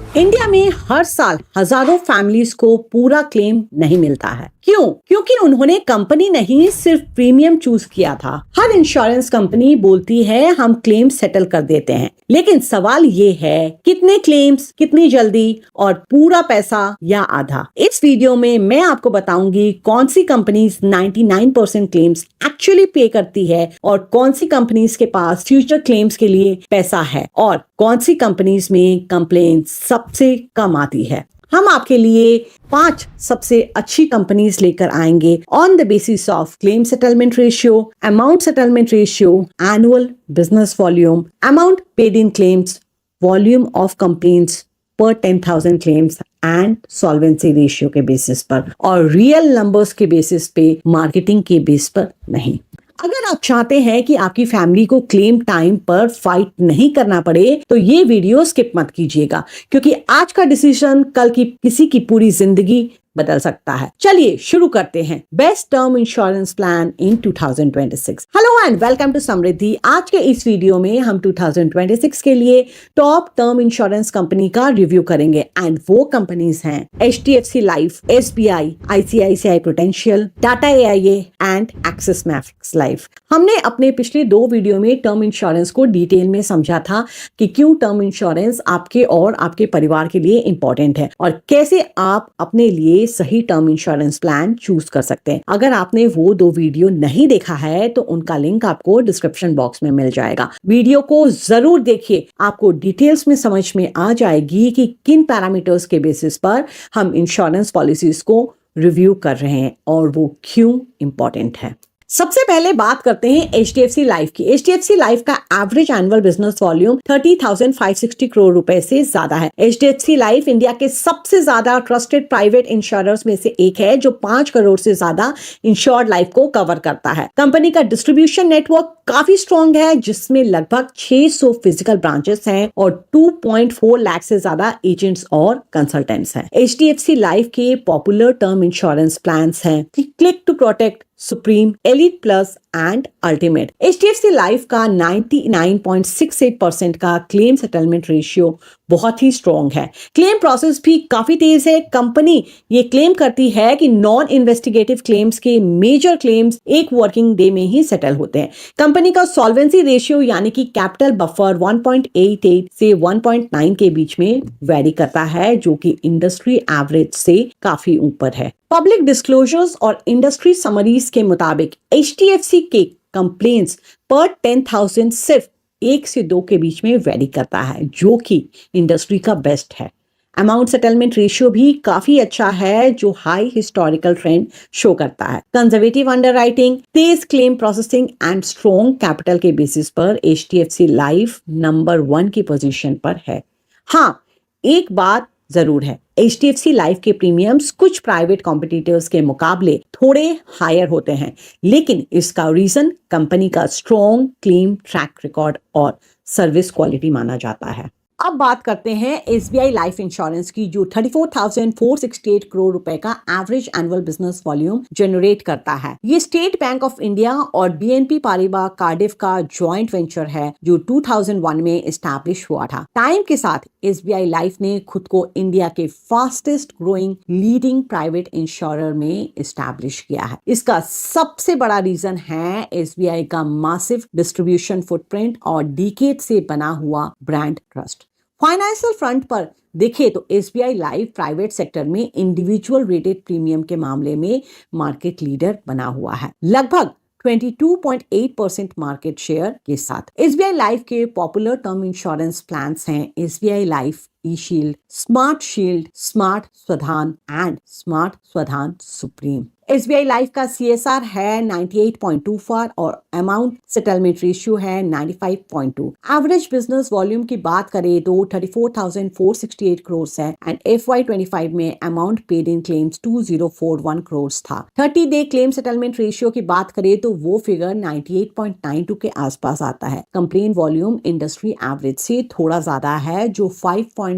India में हर साल हजारों फैमिलीज को पूरा क्लेम नहीं मिलता है। क्यों? क्योंकि उन्होंने कंपनी नहीं सिर्फ प्रीमियम चूज किया था। हर इंश्योरेंस कंपनी बोलती है हम क्लेम सेटल कर देते हैं, लेकिन सवाल ये है कितने क्लेम्स, कितनी जल्दी और पूरा पैसा या आधा। इस वीडियो में मैं आपको बताऊंगी कौन सी कंपनीज 99% क्लेम्स एक्चुअली पे करती है और कौन सी कंपनीज के पास फ्यूचर क्लेम्स के लिए पैसा है और कौन सी कंपनीज में कंप्लेंट सबसे कम आती है। हम आपके लिए 5 सबसे अच्छी कंपनीज लेकर आएंगे on the basis of claim settlement ratio, amount settlement ratio, annual business volume, amount paid in claims, volume of complaints पर 10,000 क्लेम्स एंड सॉल्वेंसी रेशियो के बेसिस पर और रियल नंबर्स के बेसिस पे, मार्केटिंग के बेस पर नहीं। अगर आप चाहते हैं कि आपकी फैमिली को क्लेम टाइम पर फाइट नहीं करना पड़े तो ये वीडियो स्किप मत कीजिएगा, क्योंकि आज का डिसीजन कल की किसी की पूरी जिंदगी बदल सकता है। चलिए शुरू करते हैं। Best term insurance plan in 2026। Hello and welcome to Samriddhi. आज के इस वीडियो में हम 2026 के लिए टॉप टर्म इंश्योरेंस कंपनी का रिव्यू करेंगे एंड वो कंपनीज हैं HDFC life, SBI, ICICI prudential, Tata AIA and Axis Max life. हमने अपने पिछले 2 वीडियो में टर्म इंश्योरेंस को डिटेल में समझा था कि क्यों टर्म इंश्योरेंस आपके और आपके परिवार के लिए इंपॉर्टेंट है और कैसे आप अपने लिए सही टर्म इंश्योरेंस प्लान चूज कर सकते हैं। अगर आपने वो 2 वीडियो नहीं देखा है तो उनका लिंक आपको डिस्क्रिप्शन बॉक्स में मिल जाएगा। वीडियो को जरूर देखिए, आपको डिटेल्स में समझ में आ जाएगी कि किन पैरामीटर्स के बेसिस पर हम इंश्योरेंस पॉलिसीज को रिव्यू कर रहे हैं और वो क्यों इंपॉर्टेंट है। सबसे पहले बात करते हैं HDFC लाइफ की। HDFC लाइफ का average annual business volume 30,560 crore रुपए से ज्यादा है। HDFC लाइफ इंडिया के सबसे ज्यादा ट्रस्टेड प्राइवेट इंश्योरर्स में से एक है जो 5 करोड़ से ज्यादा इंश्योर्ड लाइफ को कवर करता है। कंपनी का डिस्ट्रीब्यूशन नेटवर्क काफी स्ट्रॉन्ग है, जिसमें लगभग 600 फिजिकल ब्रांचेस हैं और 2.4 लाख से ज्यादा एजेंट्स और कंसल्टेंट्स हैं। HDFC लाइफ के पॉपुलर टर्म इंश्योरेंस प्लान्स हैं click to protect, supreme, elite plus and ultimate. HDFC life का 99.68% का क्लेम सेटलमेंट रेशियो बहुत ही स्ट्रॉन्ग है। क्लेम प्रोसेस भी काफी तेज है। कंपनी ये क्लेम करती है कि नॉन इन्वेस्टिगेटिव क्लेम्स के मेजर क्लेम्स 1 वर्किंग डे में ही सेटल होते हैं। कंपनी का सॉल्वेंसी रेशियो यानी कि कैपिटल बफर 1.88 से 1.9 के बीच में वेरी करता है, जो कि इंडस्ट्री एवरेज से काफी ऊपर है। पब्लिक डिस्क्लोजर्स और इंडस्ट्री समरीज के मुताबिक HDFC के कंप्लेंट्स पर 10,000 सिर्फ 1 से 2 के बीच में वेरी करता है, जो कि इंडस्ट्री का बेस्ट है। अमाउंट सेटलमेंट रेशियो भी काफी अच्छा है, जो हाई हिस्टोरिकल ट्रेंड शो करता है। Conservative underwriting, Tej claim processing and strong capital के बेसिस पर HDFC लाइफ नंबर 1 की पोजीशन पर है। हाँ, एक बात जरूर है, HDFC लाइफ के प्रीमियम्स कुछ प्राइवेट कॉम्पिटिटर्स के मुकाबले थोड़े हायर होते हैं, लेकिन इसका रीजन कंपनी का स्ट्रॉन्ग क्लेम ट्रैक रिकॉर्ड और सर्विस क्वालिटी माना जाता है। अब बात करते हैं SBI लाइफ इंश्योरेंस की, जो 34,468 करोड़ रुपए का average annual business volume generate करता है। ये स्टेट बैंक ऑफ इंडिया और BNP पारिबा कार्डिफ का जॉइंट वेंचर है, जो 2001 में एस्टैब्लिश हुआ था। टाइम के साथ SBI लाइफ ने खुद को इंडिया के fastest growing leading private insurer में एस्टैब्लिश किया है। इसका सबसे बड़ा रीजन है SBI का मासिव डिस्ट्रीब्यूशन फुटप्रिंट और डिकेड से बना हुआ ब्रांड ट्रस्ट। फाइनेंशियल फ्रंट पर देखें तो SBI लाइफ प्राइवेट सेक्टर में इंडिविजुअल रेटेड प्रीमियम के मामले में मार्केट लीडर बना हुआ है, लगभग 22.8% मार्केट शेयर के साथ। SBI लाइफ के पॉपुलर टर्म इंश्योरेंस प्लान्स हैं SBI लाइफ E-शील्ड, smart shield, smart Swadhan and smart Swadhan supreme. SBI life का CSR है 98.24 और अमाउंट सेटलमेंट रेशियो है 95.2। एवरेज बिजनेस वॉल्यूम की बात करें तो 34,468 करोड़ है एंड FY25 में amount paid in claims 2041 crore था। 30 डे क्लेम सेटलमेंट रेशियो की बात करें तो वो फिगर 98.92 के आसपास आता है। कंप्लेन वॉल्यूम इंडस्ट्री एवरेज से थोड़ा ज्यादा है, जो 5.62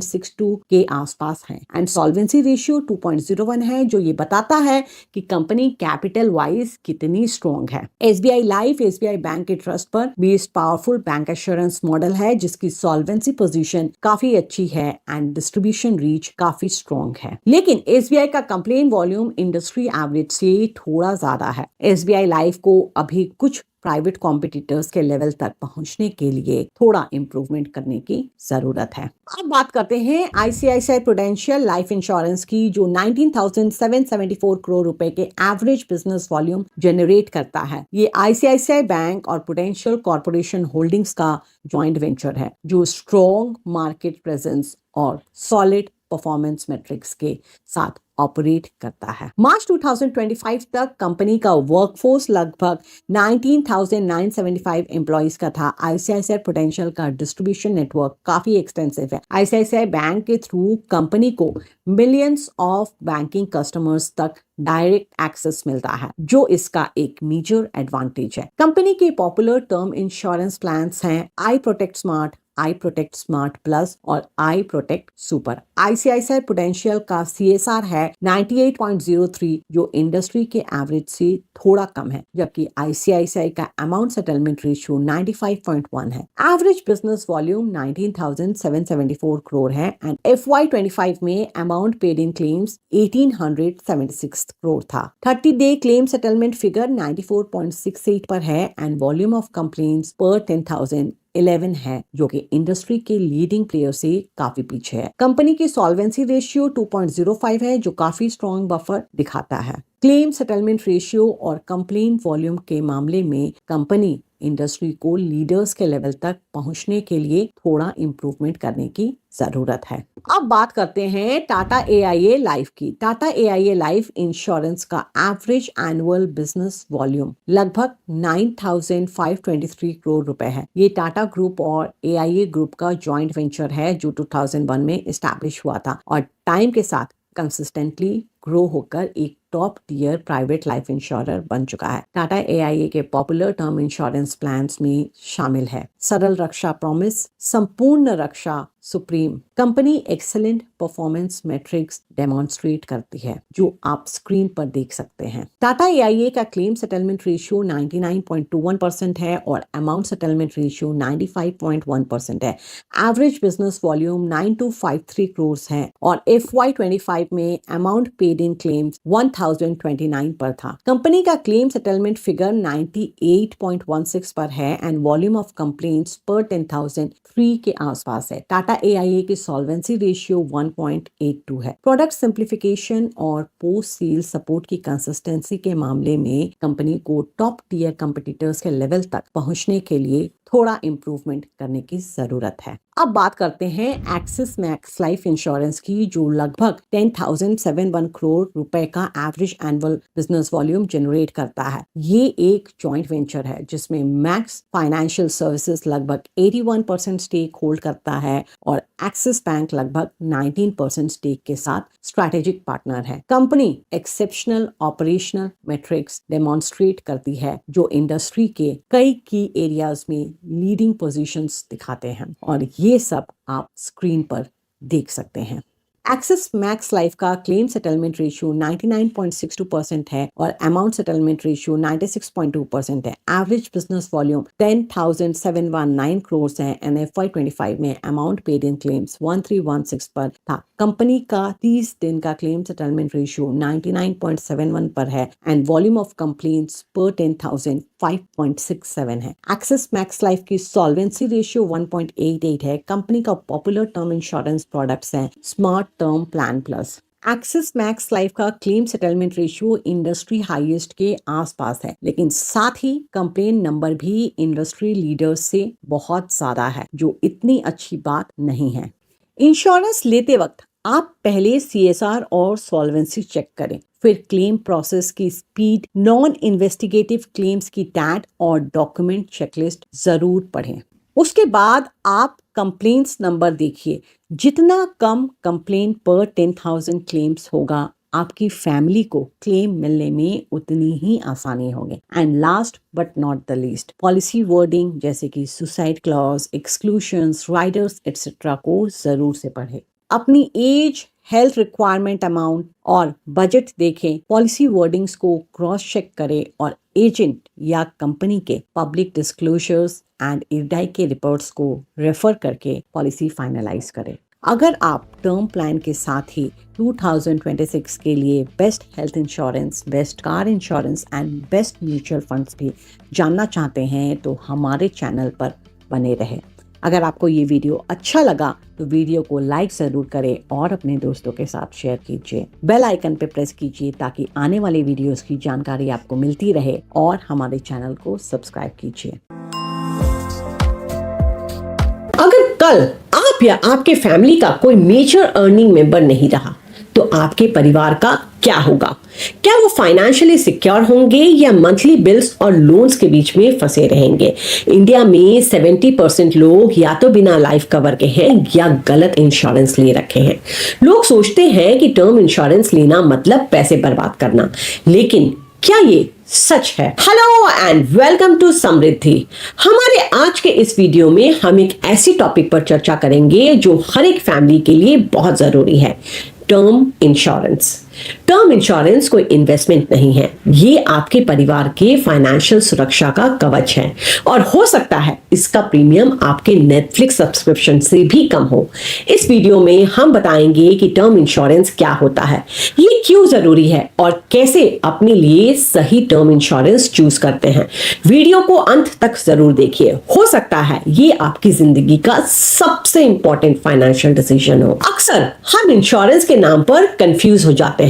के आसपास है एंड सॉल्वेंसी रेशियो 2.01 है, जो ये बताता है कि कंपनी कैपिटल वाइज कितनी स्ट्रॉन्ग है। एसबीआई लाइफ एसबीआई बैंक के ट्रस्ट पर based powerful bank assurance model है, जिसकी सॉल्वेंसी पोजीशन काफी अच्छी है एंड डिस्ट्रीब्यूशन रीच काफी स्ट्रॉन्ग है। लेकिन एसबीआई का कंप्लेन वॉल्यूम इंडस्ट्री एवरेज से थोड़ा ज्यादा है। एसबीआई लाइफ को अभी कुछ प्राइवेट कॉम्पिटिटर्स के लेवल तक पहुंचने के लिए थोड़ा इंप्रूवमेंट करने की जरूरत है। अब बात करते हैं आईसीआईसीआई प्रूडेंशियल लाइफ इंश्योरेंस की, जो 19,774 करोड़ रुपए के एवरेज बिजनेस वॉल्यूम जनरेट करता है। ये आईसीआईसीआई बैंक और प्रूडेंशियल कॉर्पोरेशन होल्डिंग्स का जॉइंट वेंचर है, जो स्ट्रॉन्ग मार्केट प्रेजेंस और सॉलिड परफॉर्मेंस मैट्रिक्स के साथ ऑपरेट करता है। मार्च 2025 तक कंपनी का वर्कफोर्स लगभग 19,975 एम्प्लॉइज का था। आईसीआईसीआई प्रूडेंशियल का डिस्ट्रीब्यूशन नेटवर्क काफी एक्सटेंसिव है। आईसीआईसीआई बैंक के थ्रू कंपनी को मिलियंस ऑफ बैंकिंग कस्टमर्स तक डायरेक्ट एक्सेस मिलता है, जो इसका एक मेजर एडवांटेज है। कंपनी के पॉपुलर टर्म इंश्योरेंस प्लान्स हैं आई प्रोटेक्ट स्मार्ट, आई प्रोटेक्ट स्मार्ट प्लस और आई प्रोटेक्ट सुपर। आईसीआईसीआई प्रूडेंशियल का सीएसआर है 98.03, जो इंडस्ट्री के एवरेज से थोड़ा कम है, जबकि आईसीआईसीआई का अमाउंट सेटलमेंट रेशियो 95.1 है। एवरेज बिजनेस वॉल्यूम 19,774 करोड़ है एंड FY25 में amount paid in claims 1,876 crore था। 30-day क्लेम सेटलमेंट फिगर 94.68 पर है एंड वॉल्यूम ऑफ कंप्लेंट्स पर 10,000 11 है, जो कि इंडस्ट्री के लीडिंग प्लेयर से काफी पीछे है। कंपनी की सॉल्वेंसी रेशियो 2.05 है, जो काफी स्ट्रॉन्ग बफर दिखाता है। क्लेम सेटलमेंट रेशियो और कंप्लेंट वॉल्यूम के मामले में कंपनी इंडस्ट्री को लीडर्स के लेवल तक पहुंचने के लिए थोड़ा इंप्रूवमेंट करने की जरूरत है। अब बात करते हैं टाटा एआईए लाइफ की। टाटा एआईए लाइफ इंश्योरेंस का एवरेज एनुअल बिजनेस वॉल्यूम लगभग 9,523 करोड़ रुपए है। ये टाटा ग्रुप और एआईए ग्रुप का जॉइंट वेंचर है, जो 2001 में एस्टैब्लिश हुआ था और टाइम के साथ कंसिस्टेंटली ग्रो होकर एक top tier private life insurer बन चुका है। टाटा एआईए के पॉपुलर टर्म इंश्योरेंस प्लान्स में शामिल है Saral Raksha promise, Sampoorn Raksha supreme. Company excellent performance metrics demonstrate करती है, जो आप स्क्रीन पर देख सकते हैं। टाटा एआईए का क्लेम सेटलमेंट रेशियो 99.21% है और अमाउंट सेटलमेंट रेशियो 95.1% है। एवरेज बिजनेस वॉल्यूम 9253 करोड़ है और FY25 में अमाउंट पेड इन क्लेम्स 1029 पर था। कंपनी का क्लेम सेटलमेंट फिगर 98.16 पर है एंड वॉल्यूम ऑफ कंप्लेंट्स पर 10,000 3 के आसपास है। टाटा एआईए की सॉल्वेंसी रेशियो 1.82 है। प्रोडक्ट सिंप्लीफिकेशन और पोस्ट सेल सपोर्ट की कंसिस्टेंसी के मामले में कंपनी को टॉप टियर कंपटीटर्स के लेवल तक पहुंचने के लिए थोड़ा इंप्रूवमेंट करने की जरूरत है। अब बात करते हैं एक्सिस मैक्स लाइफ इंश्योरेंस की, जो लगभग 10,071 करोड़ रुपए का average annual business volume generate करता है। ये एक जॉइंट वेंचर है जिसमें मैक्स फाइनेंशियल सर्विसेज लगभग 81% स्टेक होल्ड करता है और एक्सिस बैंक लगभग 19% स्टेक के साथ स्ट्रैटेजिक पार्टनर है। Company exceptional operational matrix demonstrate करती है, जो इंडस्ट्री के कई की एरियाज में लीडिंग पोजीशंस दिखाते हैं और ये सब आप स्क्रीन पर देख सकते हैं। एक्सिस मैक्स लाइफ का क्लेम सेटलमेंट रेशियो 99.62% है और अमाउंट सेटलमेंट रेशियो 96.2% है। एवरेज बिजनेस वॉल्यूम 10,719 करोड़ है एंड FY25 में अमाउंट पेड इन क्लेम्स 1316 पर था। कंपनी का 30 दिन का क्लेम सेटलमेंट रेशियो 99.71 पर है एंड वॉल्यूम ऑफ कंप्लेंट्स पर 10,000 5.67 है। एक्सिस मैक्स लाइफ की सॉल्वेंसी रेशियो 1.88 है। कंपनी का पॉपुलर टर्म इंश्योरेंस प्रोडक्ट्स हैं smart term plan plus. Axis Max life का claim settlement ratio industry highest के आसपास है, लेकिन साथ ही कंप्लेन नंबर भी इंडस्ट्री लीडर्स से बहुत ज्यादा है, जो इतनी अच्छी बात नहीं है। इंश्योरेंस लेते वक्त आप पहले सीएसआर और सॉल्वेंसी चेक करें, फिर क्लेम प्रोसेस की स्पीड, नॉन इन्वेस्टिगेटिव क्लेम्स की टैट और डॉक्यूमेंट चेकलिस्ट जरूर पढ़ें। उसके बाद आप कंप्लेंट्स नंबर देखिए। जितना कम कंप्लेंट पर 10,000 क्लेम्स होगा, आपकी फैमिली को क्लेम मिलने में उतनी ही आसानी होगी। And last but not the least, policy wording जैसे कि सुसाइड क्लॉज, एक्सक्लूशंस, राइडर्स एटसेट्रा को जरूर से पढ़ें। अपनी एज, हेल्थ रिक्वायरमेंट अमाउंट और बजट देखें, पॉलिसी वर्डिंग्स को क्रॉस चेक करें और एजेंट या कंपनी के पब्लिक डिस्क्लोजर्स एंड इरडाई के रिपोर्ट्स को रेफर करके पॉलिसी फाइनलाइज करें। अगर आप टर्म प्लान के साथ ही 2026 के लिए best health insurance, best car insurance and best mutual funds भी जानना चाहते हैं तो हमारे चैनल पर बने रहें। अगर आपको ये वीडियो अच्छा लगा तो वीडियो को लाइक ज़रूर करें और अपने दोस्तों के साथ शेयर कीजिए। बेल आइकन पे प्रेस कीजिए ताकि आने वाले वीडियोस की जानकारी आपको मिलती रहे और हमारे चैनल को सब्सक्राइब कीजिए। अगर कल आप या आपके फैमिली का कोई मेजर अर्निंग मेंबर नहीं रहा तो आपके परिवार का क्या होगा? क्या वो फाइनेंशियली सिक्योर होंगे या मंथली बिल्स और लोन्स के बीच में फंसे रहेंगे? इंडिया में 70% लोग या तो बिना लाइफ कवर के हैं या गलत इंश्योरेंस ले रखे हैं। लोग सोचते हैं कि टर्म इंश्योरेंस लेना मतलब पैसे बर्बाद करना, लेकिन क्या ये सच है? हेलो एंड वेलकम टू समृद्धि। हमारे आज के इस वीडियो में हम एक ऐसी टॉपिक पर चर्चा करेंगे जो हर एक फैमिली के लिए बहुत जरूरी है, टर्म इंश्योरेंस। टर्म इंश्योरेंस कोई इन्वेस्टमेंट नहीं है, ये आपके परिवार के फाइनेंशियल सुरक्षा का कवच है और हो सकता है इसका प्रीमियम आपके नेटफ्लिक्स सब्सक्रिप्शन से भी कम हो। इस वीडियो में हम बताएंगे कि टर्म इंश्योरेंस क्या होता है, ये क्यों जरूरी है और कैसे अपने लिए सही टर्म इंश्योरेंस चूज करते हैं। वीडियो को अंत तक जरूर देखिए, हो सकता है ये आपकी जिंदगी का सबसे इंपॉर्टेंट फाइनेंशियल डिसीजन हो। अक्सर हम इंश्योरेंस के नाम पर कंफ्यूज हो जाते हैं।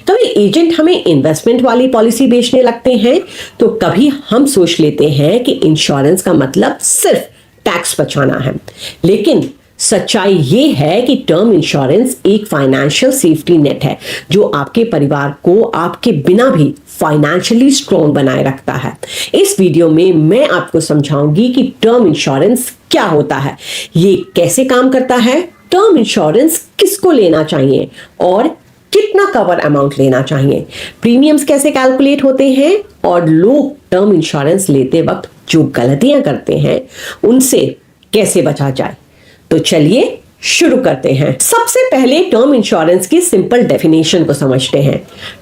कभी एजेंट हमें इन्वेस्टमेंट वाली पॉलिसी बेचने लगते हैं तो कभी हम सोच लेते हैं कि इंश्योरेंस का मतलब सिर्फ टैक्स बचाना है, लेकिन सच्चाई ये है कि टर्म इंश्योरेंस एक फाइनेंशियल सेफ्टी नेट है जो आपके परिवार को आपके बिना भी फाइनेंशियली स्ट्रॉन्ग बनाए रखता है। इस वीडियो में मैं आपको समझाऊंगी कि टर्म इंश्योरेंस क्या होता है, ये कैसे काम करता है, टर्म इंश्योरेंस किसको लेना चाहिए और कितना कवर अमाउंट लेना चाहिए, प्रीमियम्स कैसे कैलकुलेट होते हैं और लोग टर्म इंश्योरेंस लेते वक्त जो गलतियां करते हैं उनसे कैसे बचा जाए। तो चलिए शुरू करते हैं। सबसे पहले टर्म इंश्योरेंस की सिंपल डेफिनेशन को समझते हैं।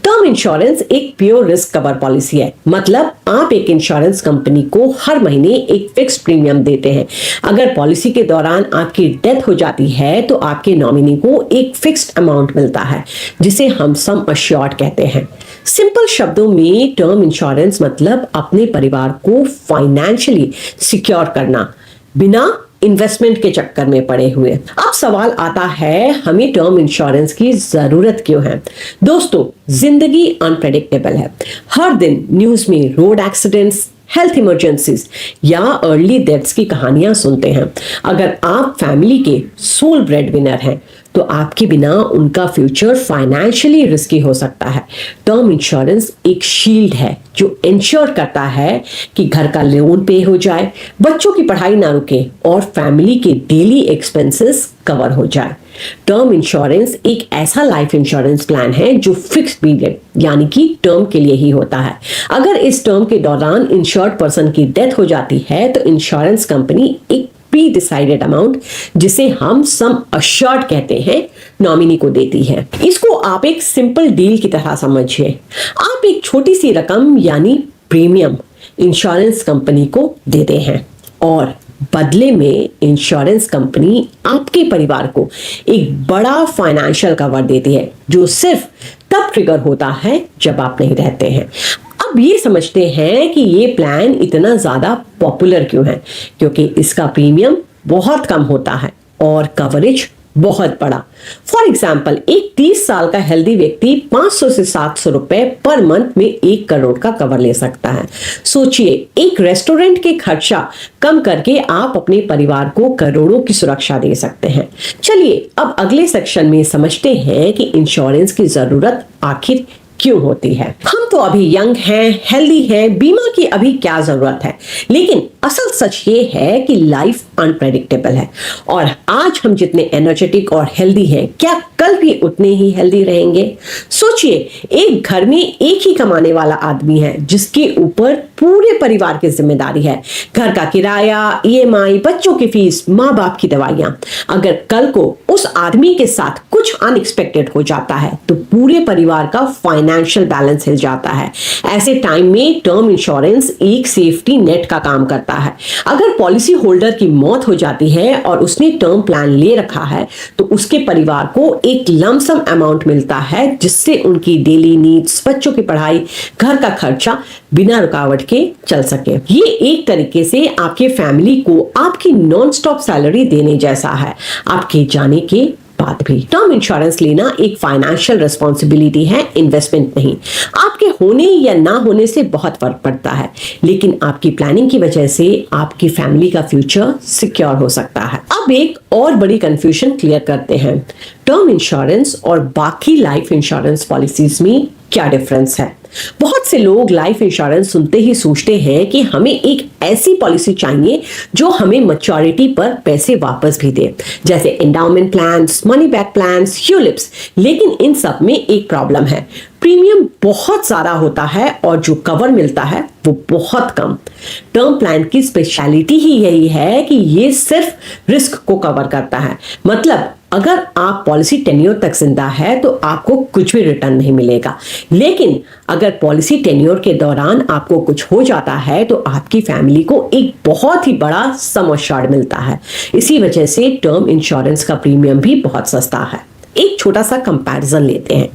टर्म इंश्योरेंस एक प्योर रिस्क कवर पॉलिसी है, मतलब आप एक इंश्योरेंस कंपनी को हर महीने एक फिक्स्ड प्रीमियम देते हैं। अगर पॉलिसी के दौरान आपकी डेथ हो जाती है तो आपके नॉमिनी को एक फिक्स्ड अमाउंट मिलता है जिसे हम सम अश्योर्ड कहते हैं। सिंपल शब्दों में टर्म इंश्योरेंस मतलब अपने परिवार को फाइनेंशियली सिक्योर करना बिना इन्वेस्टमेंट के चक्कर में पड़े हुए। अब सवाल आता है, हमें टर्म इंश्योरेंस की जरूरत क्यों है? दोस्तों, जिंदगी अनप्रेडिक्टेबल है। हर दिन न्यूज में रोड एक्सीडेंट्स, हेल्थ इमरजेंसीज या अर्ली डेथ्स की कहानियां सुनते हैं। अगर आप फैमिली के सोल ब्रेड विनर हैं तो आपके बिना उनका फ्यूचर फाइनेंशियली रिस्की हो सकता है। टर्म इंश्योरेंस एक शील्ड है जो इंश्योर करता है कि घर का लोन पे हो जाए, बच्चों की पढ़ाई ना रुके और फैमिली के डेली एक्सपेंसेस कवर हो जाए। टर्म इंश्योरेंस एक ऐसा लाइफ इंश्योरेंस प्लान है जो फिक्स्ड पीरियड यानी कि टर्म के लिए ही होता है। अगर इस टर्म के दौरान इंश्योर्ड पर्सन की डेथ हो जाती है तो इंश्योरेंस कंपनी एक प्री डिसाइडेड अमाउंट, जिसे हम सम अश्योर्ड कहते हैं, नॉमिनी को देती है। इसको आप एक सिंपल डील की तरह समझिए। आप एक छोटी सी रकम यानी प्रीमियम इंश्योरेंस कंपनी को देते हैं और बदले में इंश्योरेंस कंपनी आपके परिवार को एक बड़ा फाइनेंशियल कवर देती है जो सिर्फ तब ट्रिगर होता है जब आप नहीं रहते हैं। अब ये समझते हैं कि ये प्लान इतना ज्यादा पॉपुलर क्यों है, क्योंकि इसका प्रीमियम बहुत कम होता है और कवरेज बहुत बड़ा। फॉर एग्जाम्पल, एक 30 साल का हेल्दी व्यक्ति 500 से 700 रुपए पर मंथ में 1 करोड़ का कवर ले सकता है। सोचिए, एक रेस्टोरेंट के खर्चा कम करके आप अपने परिवार को करोड़ों की सुरक्षा दे सकते हैं। चलिए अब अगले सेक्शन में समझते हैं कि इंश्योरेंस की जरूरत आखिर क्यों होती है। हम तो अभी यंग हैं, हेल्दी हैं, बीमा की अभी क्या जरूरत है, लेकिन असल सच ये है कि लाइफ अनप्रेडिक्टेबल है और आज हम जितने एनर्जेटिक और हेल्दी हैं, क्या कल भी उतने ही हेल्दी रहेंगे? सोचिए, एक घर में एक ही कमाने वाला आदमी है जिसके ऊपर पूरे परिवार की जिम्मेदारी है। घर का किराया, ईएमआई, बच्चों की फीस, माँ बाप की दवाइयां। अगर कल को उस आदमी के साथ कुछ अनएक्सपेक्टेड हो जाता है तो पूरे परिवार का फाइनेंशियल बैलेंस हिल जाता है। ऐसे टाइम में टर्म इंश्योरेंस एक सेफ्टी नेट का काम करता है। अगर पॉलिसी होल्डर की मौत हो जाती है और उसने टर्म प्लान ले रखा है तो उसके परिवार को एक लमसम अमाउंट मिलता है जिससे उनकी डेली नीड्स, बच्चों की पढ़ाई, घर का खर्चा बिना रुकावट के चल सके। ये एक तरीके से आपके फैमिली को आपकी नॉन स्टॉप सैलरी देने जैसा है, आपके जाने के बाद भी। टर्म इंश्योरेंस लेना एक फाइनेंशियल रिस्पॉन्सिबिलिटी है, इन्वेस्टमेंट नहीं। आपके होने या ना होने से बहुत फर्क पड़ता है, लेकिन आपकी प्लानिंग की वजह से आपकी फैमिली का फ्यूचर सिक्योर हो सकता है। अब एक और बड़ी कंफ्यूजन क्लियर करते हैं, टर्म इंश्योरेंस और बाकी लाइफ इंश्योरेंस पॉलिसीज में क्या डिफरेंस है। बहुत से लोग लाइफ इंश्योरेंस सुनते ही सोचते हैं कि हमें एक ऐसी पॉलिसी चाहिए जो हमें मैच्योरिटी पर पैसे वापस भी दे, जैसे endowment plans, money back plans, ULIPs. लेकिन इन सब में एक प्रॉब्लम है, प्रीमियम बहुत ज्यादा होता है और जो कवर मिलता है वो बहुत कम। टर्म प्लान की स्पेशलिटी ही यही है कि ये सिर्फ रिस्क को कवर करता है। मतलब अगर आप पॉलिसी टेन्योर तक जिंदा है तो आपको कुछ भी रिटर्न नहीं मिलेगा, लेकिन अगर पॉलिसी टेन्योर के दौरान आपको कुछ हो जाता है तो आपकी फैमिली को एक बहुत ही बड़ा सम अश्योर्ड मिलता है। इसी वजह से टर्म इंश्योरेंस का प्रीमियम भी बहुत सस्ता है। एक छोटा सा कंपैरिजन लेते हैं।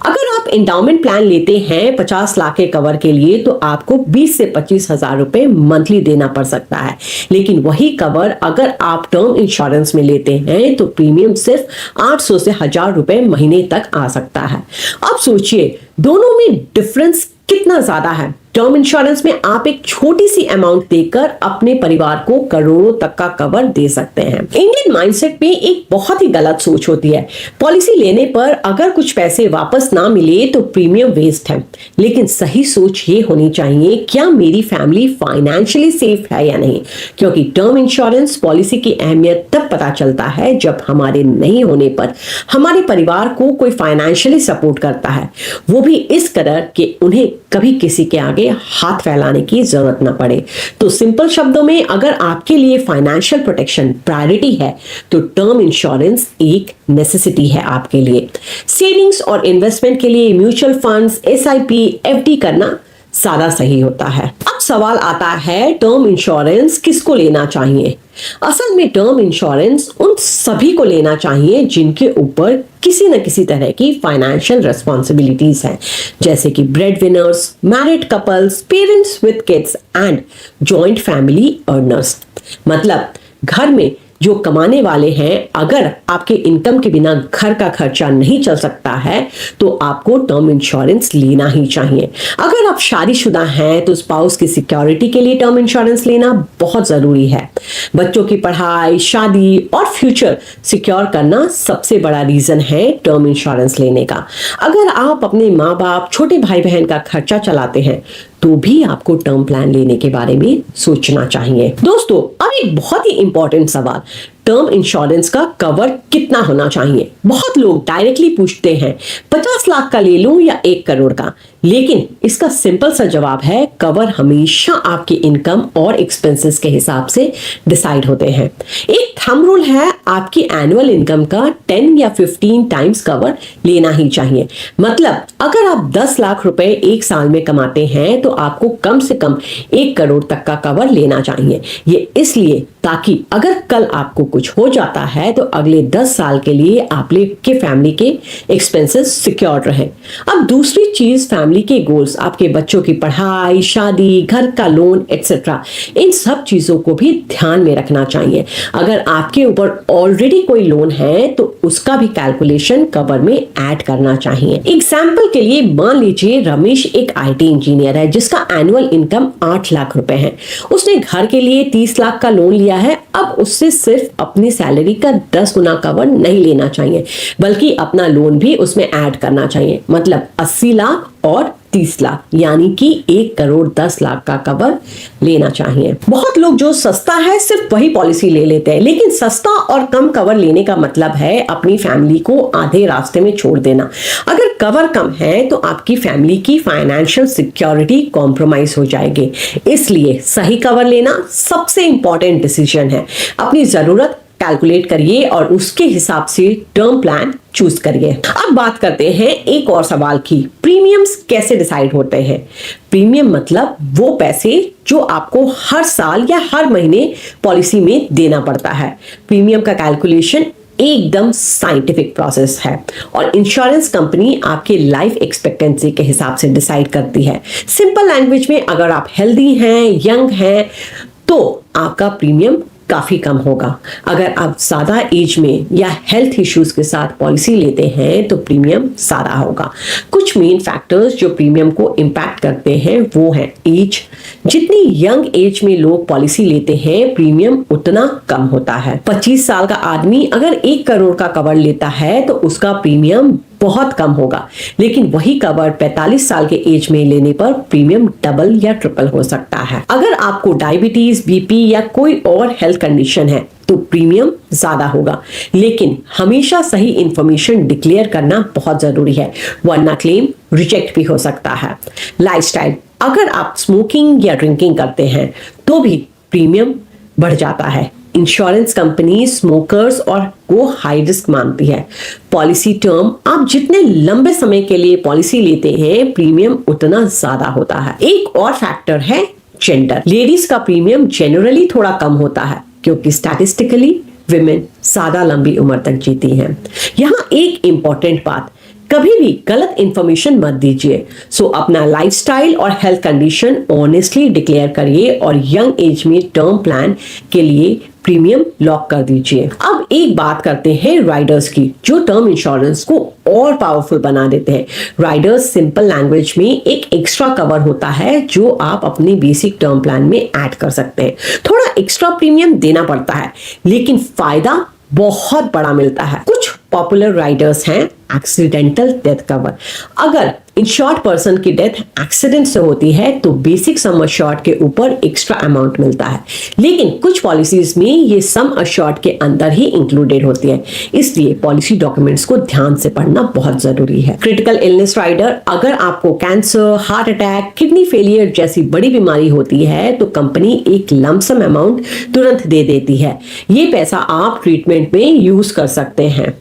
अगर आप एंडाउमेंट प्लान लेते हैं 50 लाख के कवर के लिए तो आपको 20 से 25 हजार रुपए मंथली देना पड़ सकता है, लेकिन वही कवर अगर आप टर्म इंश्योरेंस में लेते हैं तो प्रीमियम सिर्फ 800 से 1000 रुपए महीने तक आ सकता है। अब सोचिए दोनों में डिफरेंस कितना ज्यादा है। टर्म इंश्योरेंस में आप एक छोटी सी अमाउंट देकर अपने परिवार को करोड़ों तक का कवर दे सकते हैं। इंडियन माइंडसेट में एक बहुत ही गलत सोच होती है, पॉलिसी लेने पर अगर कुछ पैसे वापस ना मिले तो प्रीमियम वेस्ट है। लेकिन सही सोच ये होनी चाहिए, क्या मेरी फैमिली फाइनेंशियली सेफ है या नहीं, क्योंकि टर्म इंश्योरेंस पॉलिसी की अहमियत तब पता चलता है जब हमारे नहीं होने पर हमारे परिवार को कोई फाइनेंशियली सपोर्ट करता है, वो भी इस कदर कि उन्हें कभी किसी के आगे हाथ फैलाने की जरूरत ना पड़े। तो सिंपल शब्दों में, अगर आपके लिए फाइनेंशियल प्रोटेक्शन प्रायोरिटी है तो टर्म इंश्योरेंस एक नेसेसिटी है आपके लिए। सेविंग्स और इन्वेस्टमेंट के लिए म्यूचुअल फंड्स, एसआईपी, एफडी करना ज्यादा सही होता है। अब सवाल आता है, टर्म इंश्योरेंस किसको लेना चाहिए? असल में टर्म इंश्योरेंस उन सभी को लेना चाहिए जिनके ऊपर किसी न किसी तरह की फाइनेंशियल रिस्पॉन्सिबिलिटीज हैं, जैसे कि bread winners, married couples, parents with kids and joint family earners. मतलब घर में जो कमाने वाले हैं, अगर आपके इनकम के बिना घर का खर्चा नहीं चल सकता है तो आपको टर्म इंश्योरेंस लेना ही चाहिए। अगर आप शादीशुदा हैं तो स्पाउस की सिक्योरिटी के लिए टर्म इंश्योरेंस लेना बहुत जरूरी है। बच्चों की पढ़ाई, शादी और फ्यूचर सिक्योर करना सबसे बड़ा रीजन है टर्म इंश्योरेंस लेने का। अगर आप अपने माँ बाप, छोटे भाई बहन का खर्चा चलाते हैं तो भी आपको टर्म प्लान लेने के बारे में सोचना चाहिए। दोस्तों, अब एक बहुत ही इंपॉर्टेंट सवाल, टर्म इंश्योरेंस का कवर कितना होना चाहिए? बहुत लोग डायरेक्टली पूछते हैं 50 लाख का ले लूं या 1 करोड़ का, लेकिन इसका सिंपल सा जवाब है, कवर हमेशा आपकी इनकम और एक्सपेंसेस के हिसाब से डिसाइड होते हैं। एक थंब रूल है, आपकी एनुअल इनकम का 10 या 15 टाइम्स कवर लेना ही चाहिए। मतलब अगर आप 10 लाख रुपए एक साल में कमाते हैं तो आपको कम से कम 1 करोड़ तक का कवर लेना चाहिए। ये इसलिए ताकि अगर कल आपको कुछ हो जाता है तो अगले 10 साल के लिए आपके फैमिली के एक्सपेंसेस सिक्योर रहे। अब दूसरी चीज, फैमिली के गोल्स, आपके बच्चों की पढ़ाई, शादी, घर का लोन एक्सेट्रा, इन सब चीजों को भी ध्यान में रखना चाहिए। अगर आपके ऊपर ऑलरेडी कोई लोन है तो उसका भी कैलकुलेशन कवर में ऐड करना चाहिए। एग्जाम्पल के लिए मान लीजिए रमेश एक आईटी इंजीनियर है जिसका एनुअल इनकम 8 लाख रुपए है। उसने घर के लिए 30 लाख का लोन लिया है। अब उससे सिर्फ अपनी सैलरी का 10 गुना कवर नहीं लेना चाहिए, बल्कि अपना लोन भी उसमें ऐड करना चाहिए। मतलब 80 लाख और 30 लाख यानी कि 1 करोड़ 10 लाख का कवर लेना चाहिए। बहुत लोग जो सस्ता है सिर्फ वही पॉलिसी ले लेते हैं, लेकिन सस्ता और कम कवर लेने का मतलब है अपनी फैमिली को आधे रास्ते में छोड़ देना। अगर कवर कम है तो आपकी फैमिली की फाइनेंशियल सिक्योरिटी कॉम्प्रोमाइज हो जाएगी। इसलिए सही कवर लेना सबसे इंपॉर्टेंट डिसीजन है। अपनी जरूरत कैलकुलेट करिए और उसके हिसाब से टर्म प्लान चूज करिए। अब बात करते हैं एक और सवाल की, प्रीमियम्स कैसे डिसाइड होते हैं। प्रीमियम मतलब वो पैसे जो आपको हर साल या हर महीने पॉलिसी में देना पड़ता है। प्रीमियम का कैलकुलेशन एकदम साइंटिफिक प्रोसेस है और इंश्योरेंस कंपनी आपके लाइफ एक्सपेक्टेंसी के हिसाब से डिसाइड करती है। सिंपल लैंग्वेज में अगर आप हेल्दी हैं, यंग हैं, तो आपका प्रीमियम काफी कम होगा। अगर आप ज्यादा एज में या हेल्थ इश्यूज के साथ पॉलिसी लेते हैं तो प्रीमियम ज्यादा होगा। कुछ मेन फैक्टर्स जो प्रीमियम को इम्पैक्ट करते हैं वो है एज। जितनी यंग एज में लोग पॉलिसी लेते हैं प्रीमियम उतना कम होता है। 25 साल का आदमी अगर 1 करोड़ का कवर लेता है तो उसका प्रीमियम बहुत कम होगा, लेकिन वही कवर 45 साल के एज में लेने पर प्रीमियम डबल या ट्रिपल हो सकता है। अगर आपको डायबिटीज, बीपी या कोई और हेल्थ कंडीशन है तो प्रीमियम ज्यादा होगा, लेकिन हमेशा सही इंफॉर्मेशन डिक्लेयर करना बहुत जरूरी है, वरना क्लेम रिजेक्ट भी हो सकता है। लाइफस्टाइल, अगर आप स्मोकिंग या ड्रिंकिंग करते हैं तो भी प्रीमियम बढ़ जाता है। इंश्योरेंस कंपनी स्मोकर्स और को हाई रिस्क मानती है। पॉलिसी टर्म, आप जितने लंबे समय के लिए पॉलिसी लेते हैं प्रीमियम उतना ज्यादा होता है। एक और फैक्टर है जेंडर। लेडीज का प्रीमियम जनरली थोड़ा कम होता है क्योंकि स्टैटिस्टिकली विमेन ज्यादा लंबी उम्र तक जीती हैं। यहाँ एक इंपॉर्टेंट बात, कभी भी गलत इंफॉर्मेशन मत दीजिए। सो अपना लाइफस्टाइल और हेल्थ कंडीशन ऑनेस्टली डिक्लेयर करिए और यंग एज में टर्म प्लान के लिए प्रीमियम लॉक कर दीजिए। अब एक बात करते हैं राइडर्स की, जो टर्म इंश्योरेंस को और पावरफुल बना देते हैं। राइडर्स सिंपल लैंग्वेज में एक एक्स्ट्रा कवर होता है जो आप अपने बेसिक टर्म प्लान में ऐड कर सकते हैं। थोड़ा एक्स्ट्रा प्रीमियम देना पड़ता है लेकिन फायदा बहुत बड़ा मिलता है। कुछ पॉपुलर राइडर्स हैं एक्सीडेंटल डेथ कवर। अगर इंश्योर्ड पर्सन की डेथ एक्सीडेंट से होती है तो बेसिक सम अश्योर्ड के ऊपर एक्स्ट्रा अमाउंट मिलता है, लेकिन कुछ पॉलिसीज में ये सम अश्योर्ड के अंदर ही इंक्लूडेड होती है। इसलिए पॉलिसी डॉक्यूमेंट्स को ध्यान से पढ़ना बहुत जरूरी है। क्रिटिकल इलनेस राइडर, अगर आपको cancer, heart attack, kidney failure जैसी बड़ी बीमारी होती है तो कंपनी एक लमसम अमाउंट तुरंत दे देती है। ये पैसा आप ट्रीटमेंट में यूज कर सकते हैं।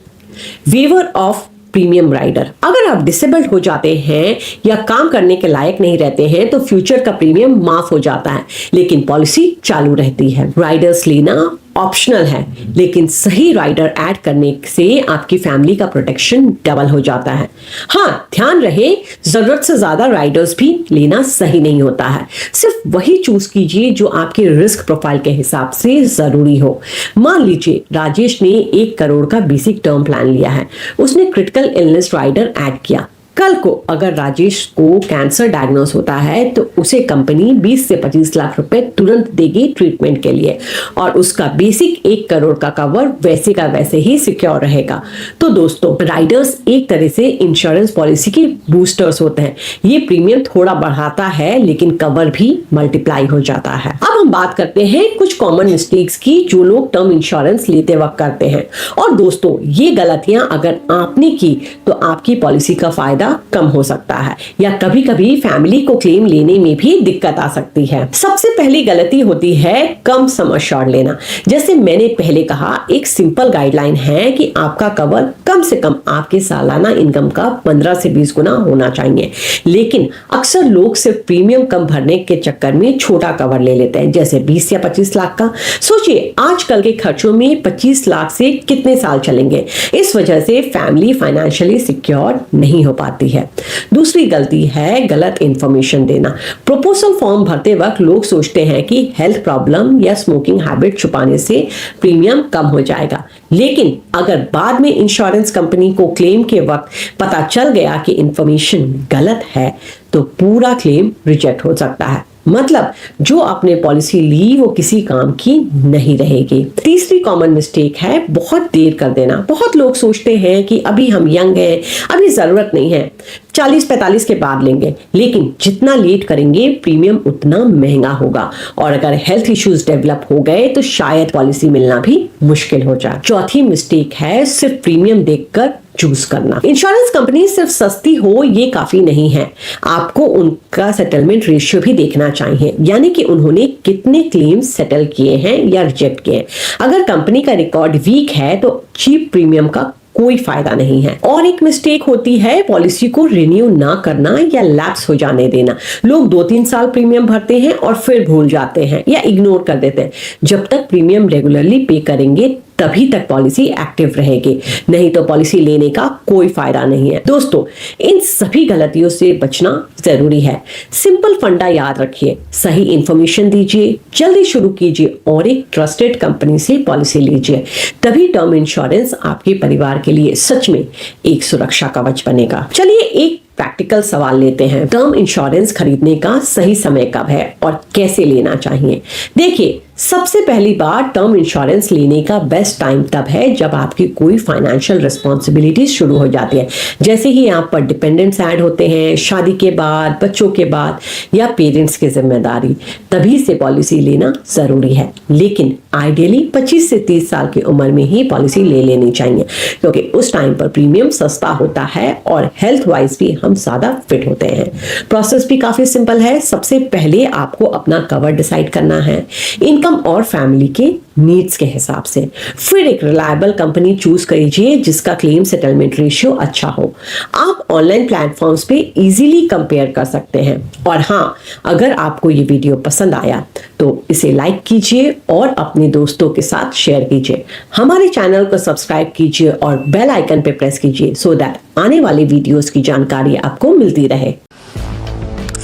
वेवर ऑफ प्रीमियम राइडर, अगर आप डिसेबल्ड हो जाते हैं या काम करने के लायक नहीं रहते हैं तो फ्यूचर का प्रीमियम माफ हो जाता है, लेकिन पॉलिसी चालू रहती है। राइडर्स लेना ऑप्शनल है, लेकिन सही राइडर ऐड करने से आपकी फैमिली का प्रोटेक्शन डबल हो जाता है। हाँ, ध्यान रहे जरूरत से ज्यादा राइडर्स भी लेना सही नहीं होता है। सिर्फ वही चूज कीजिए जो आपके रिस्क प्रोफाइल के हिसाब से जरूरी हो। मान लीजिए राजेश ने 1 करोड़ का बेसिक टर्म प्लान लिया है, उसने क्रिटिकल इलनेस राइडर ऐड किया। कल को अगर राजेश को कैंसर डायग्नोस होता है तो उसे कंपनी 20 से 25 लाख रुपए तुरंत देगी ट्रीटमेंट के लिए और उसका बेसिक 1 करोड़ का कवर वैसे का वैसे ही सिक्योर रहेगा। तो दोस्तों, राइडर्स एक तरह से इंश्योरेंस पॉलिसी के बूस्टर्स होते हैं। ये प्रीमियम थोड़ा बढ़ाता है लेकिन कवर भी मल्टीप्लाई हो जाता है। अब हम बात करते हैं कुछ कॉमन मिस्टेक्स की जो लोग टर्म इंश्योरेंस लेते वक्त करते हैं। और दोस्तों, ये गलतियां अगर आपने की तो आपकी पॉलिसी का फायदा कम हो सकता है या कभी कभी फैमिली को क्लेम लेने में भी दिक्कत आ सकती है। सबसे पहली गलती होती है कम सम अश्योर्ड लेना। जैसे मैंने पहले कहा, एक सिंपल गाइडलाइन है कि आपका कवर कम से कम आपके सालाना इनकम का 15 से 20 गुना होना चाहिए, लेकिन अक्सर लोग सिर्फ प्रीमियम कम भरने के चक्कर में छोटा कवर ले लेते हैं, जैसे 20 या 25 लाख का। सोचिए आजकल के खर्चों में 25 लाख से कितने साल चलेंगे। इस वजह से फैमिली फाइनेंशियली सिक्योर नहीं हो पाती है। दूसरी गलती है गलत इंफॉर्मेशन देना। प्रपोजल फॉर्म भरते वक्त लोग सोचते हैं कि हेल्थ प्रॉब्लम या स्मोकिंग हैबिट छुपाने से प्रीमियम कम हो जाएगा, लेकिन अगर बाद में इंश्योरेंस कंपनी को क्लेम के वक्त पता चल गया कि इंफॉर्मेशन गलत है तो पूरा क्लेम रिजेक्ट हो सकता है। मतलब जो आपने पॉलिसी ली वो किसी काम की नहीं रहेगी। तीसरी कॉमन मिस्टेक है बहुत देर कर देना। बहुत लोग सोचते हैं कि अभी हम यंग हैं, अभी जरूरत नहीं है। 40-45 के बाद लेंगे, लेकिन जितना लेट करेंगे प्रीमियम उतना महंगा होगा और अगर हेल्थ इश्यूज डेवलप हो गए तो शायद पॉलिसी मिलना भी मुश्किल हो जाए। चौथी मिस्टेक है सिर्फ प्रीमियम देखकर चूज करना। इंश्योरेंस कंपनी सिर्फ सस्ती हो ये काफी नहीं है, आपको उनका सेटलमेंट रेशियो भी देखना चाहिए, यानी कि उन्होंने कितने क्लेम्स सेटल किए हैं या रिजेक्ट किए हैं। अगर कंपनी का रिकॉर्ड वीक है तो चीप प्रीमियम का कोई फायदा नहीं है। और एक मिस्टेक होती है पॉलिसी को रिन्यू ना करना या लैप्स हो जाने देना। लोग 2-3 साल प्रीमियम भरते हैं और फिर भूल जाते हैं या इग्नोर कर देते हैं। जब तक प्रीमियम रेगुलरली पे करेंगे तभी तक पॉलिसी एक्टिव रहेगी, नहीं तो पॉलिसी लेने का कोई फायदा नहीं है। दोस्तों, इन सभी गलतियों से बचना जरूरी है। सिंपल फंडा याद रखिए, सही इंफॉर्मेशन दीजिए, जल्दी शुरू कीजिए और एक ट्रस्टेड कंपनी से पॉलिसी लीजिए, तभी टर्म इंश्योरेंस आपके परिवार के लिए सच में एक सुरक्षा कवच बनेगा। चलिए एक प्रैक्टिकल सवाल लेते हैं। टर्म इंश्योरेंस खरीदने का सही समय कब है और कैसे लेना चाहिए? देखिए, सबसे पहली बार टर्म इंश्योरेंस लेने का बेस्ट टाइम तब है जब आपकी कोई फाइनेंशियल रिस्पॉन्सिबिलिटी शुरू हो जाती है। जैसे ही आप पर डिपेंडेंट्स ऐड होते हैं, शादी के बाद, बच्चों के बाद या पेरेंट्स की जिम्मेदारी, तभी से पॉलिसी लेना जरूरी है। लेकिन आइडियली 25 से 30 साल की उम्र में ही पॉलिसी ले लेनी चाहिए, क्योंकि उस टाइम पर प्रीमियम सस्ता होता है और हेल्थ वाइज भी हम ज्यादा फिट होते हैं। प्रोसेस भी काफी सिंपल है। सबसे पहले आपको अपना कवर डिसाइड करना है इनकम और फैमिली के नीड्स के हिसाब से। फिर एक रिलायबल कंपनी चूज कीजिए जिसका क्लेम सेटलमेंट रेशियो अच्छा हो। आप ऑनलाइन प्लेटफॉर्म्स पे इजीली कंपेयर कर सकते हैं। और हाँ, अगर आपको ये वीडियो पसंद आया तो इसे लाइक कीजिए और अपने दोस्तों के साथ शेयर कीजिए। हमारे चैनल को सब्सक्राइब कीजिए और बेल आइकन पे प्रेस कीजिए सो दैट आने वाली वीडियोस की जानकारी आपको मिलती रहे।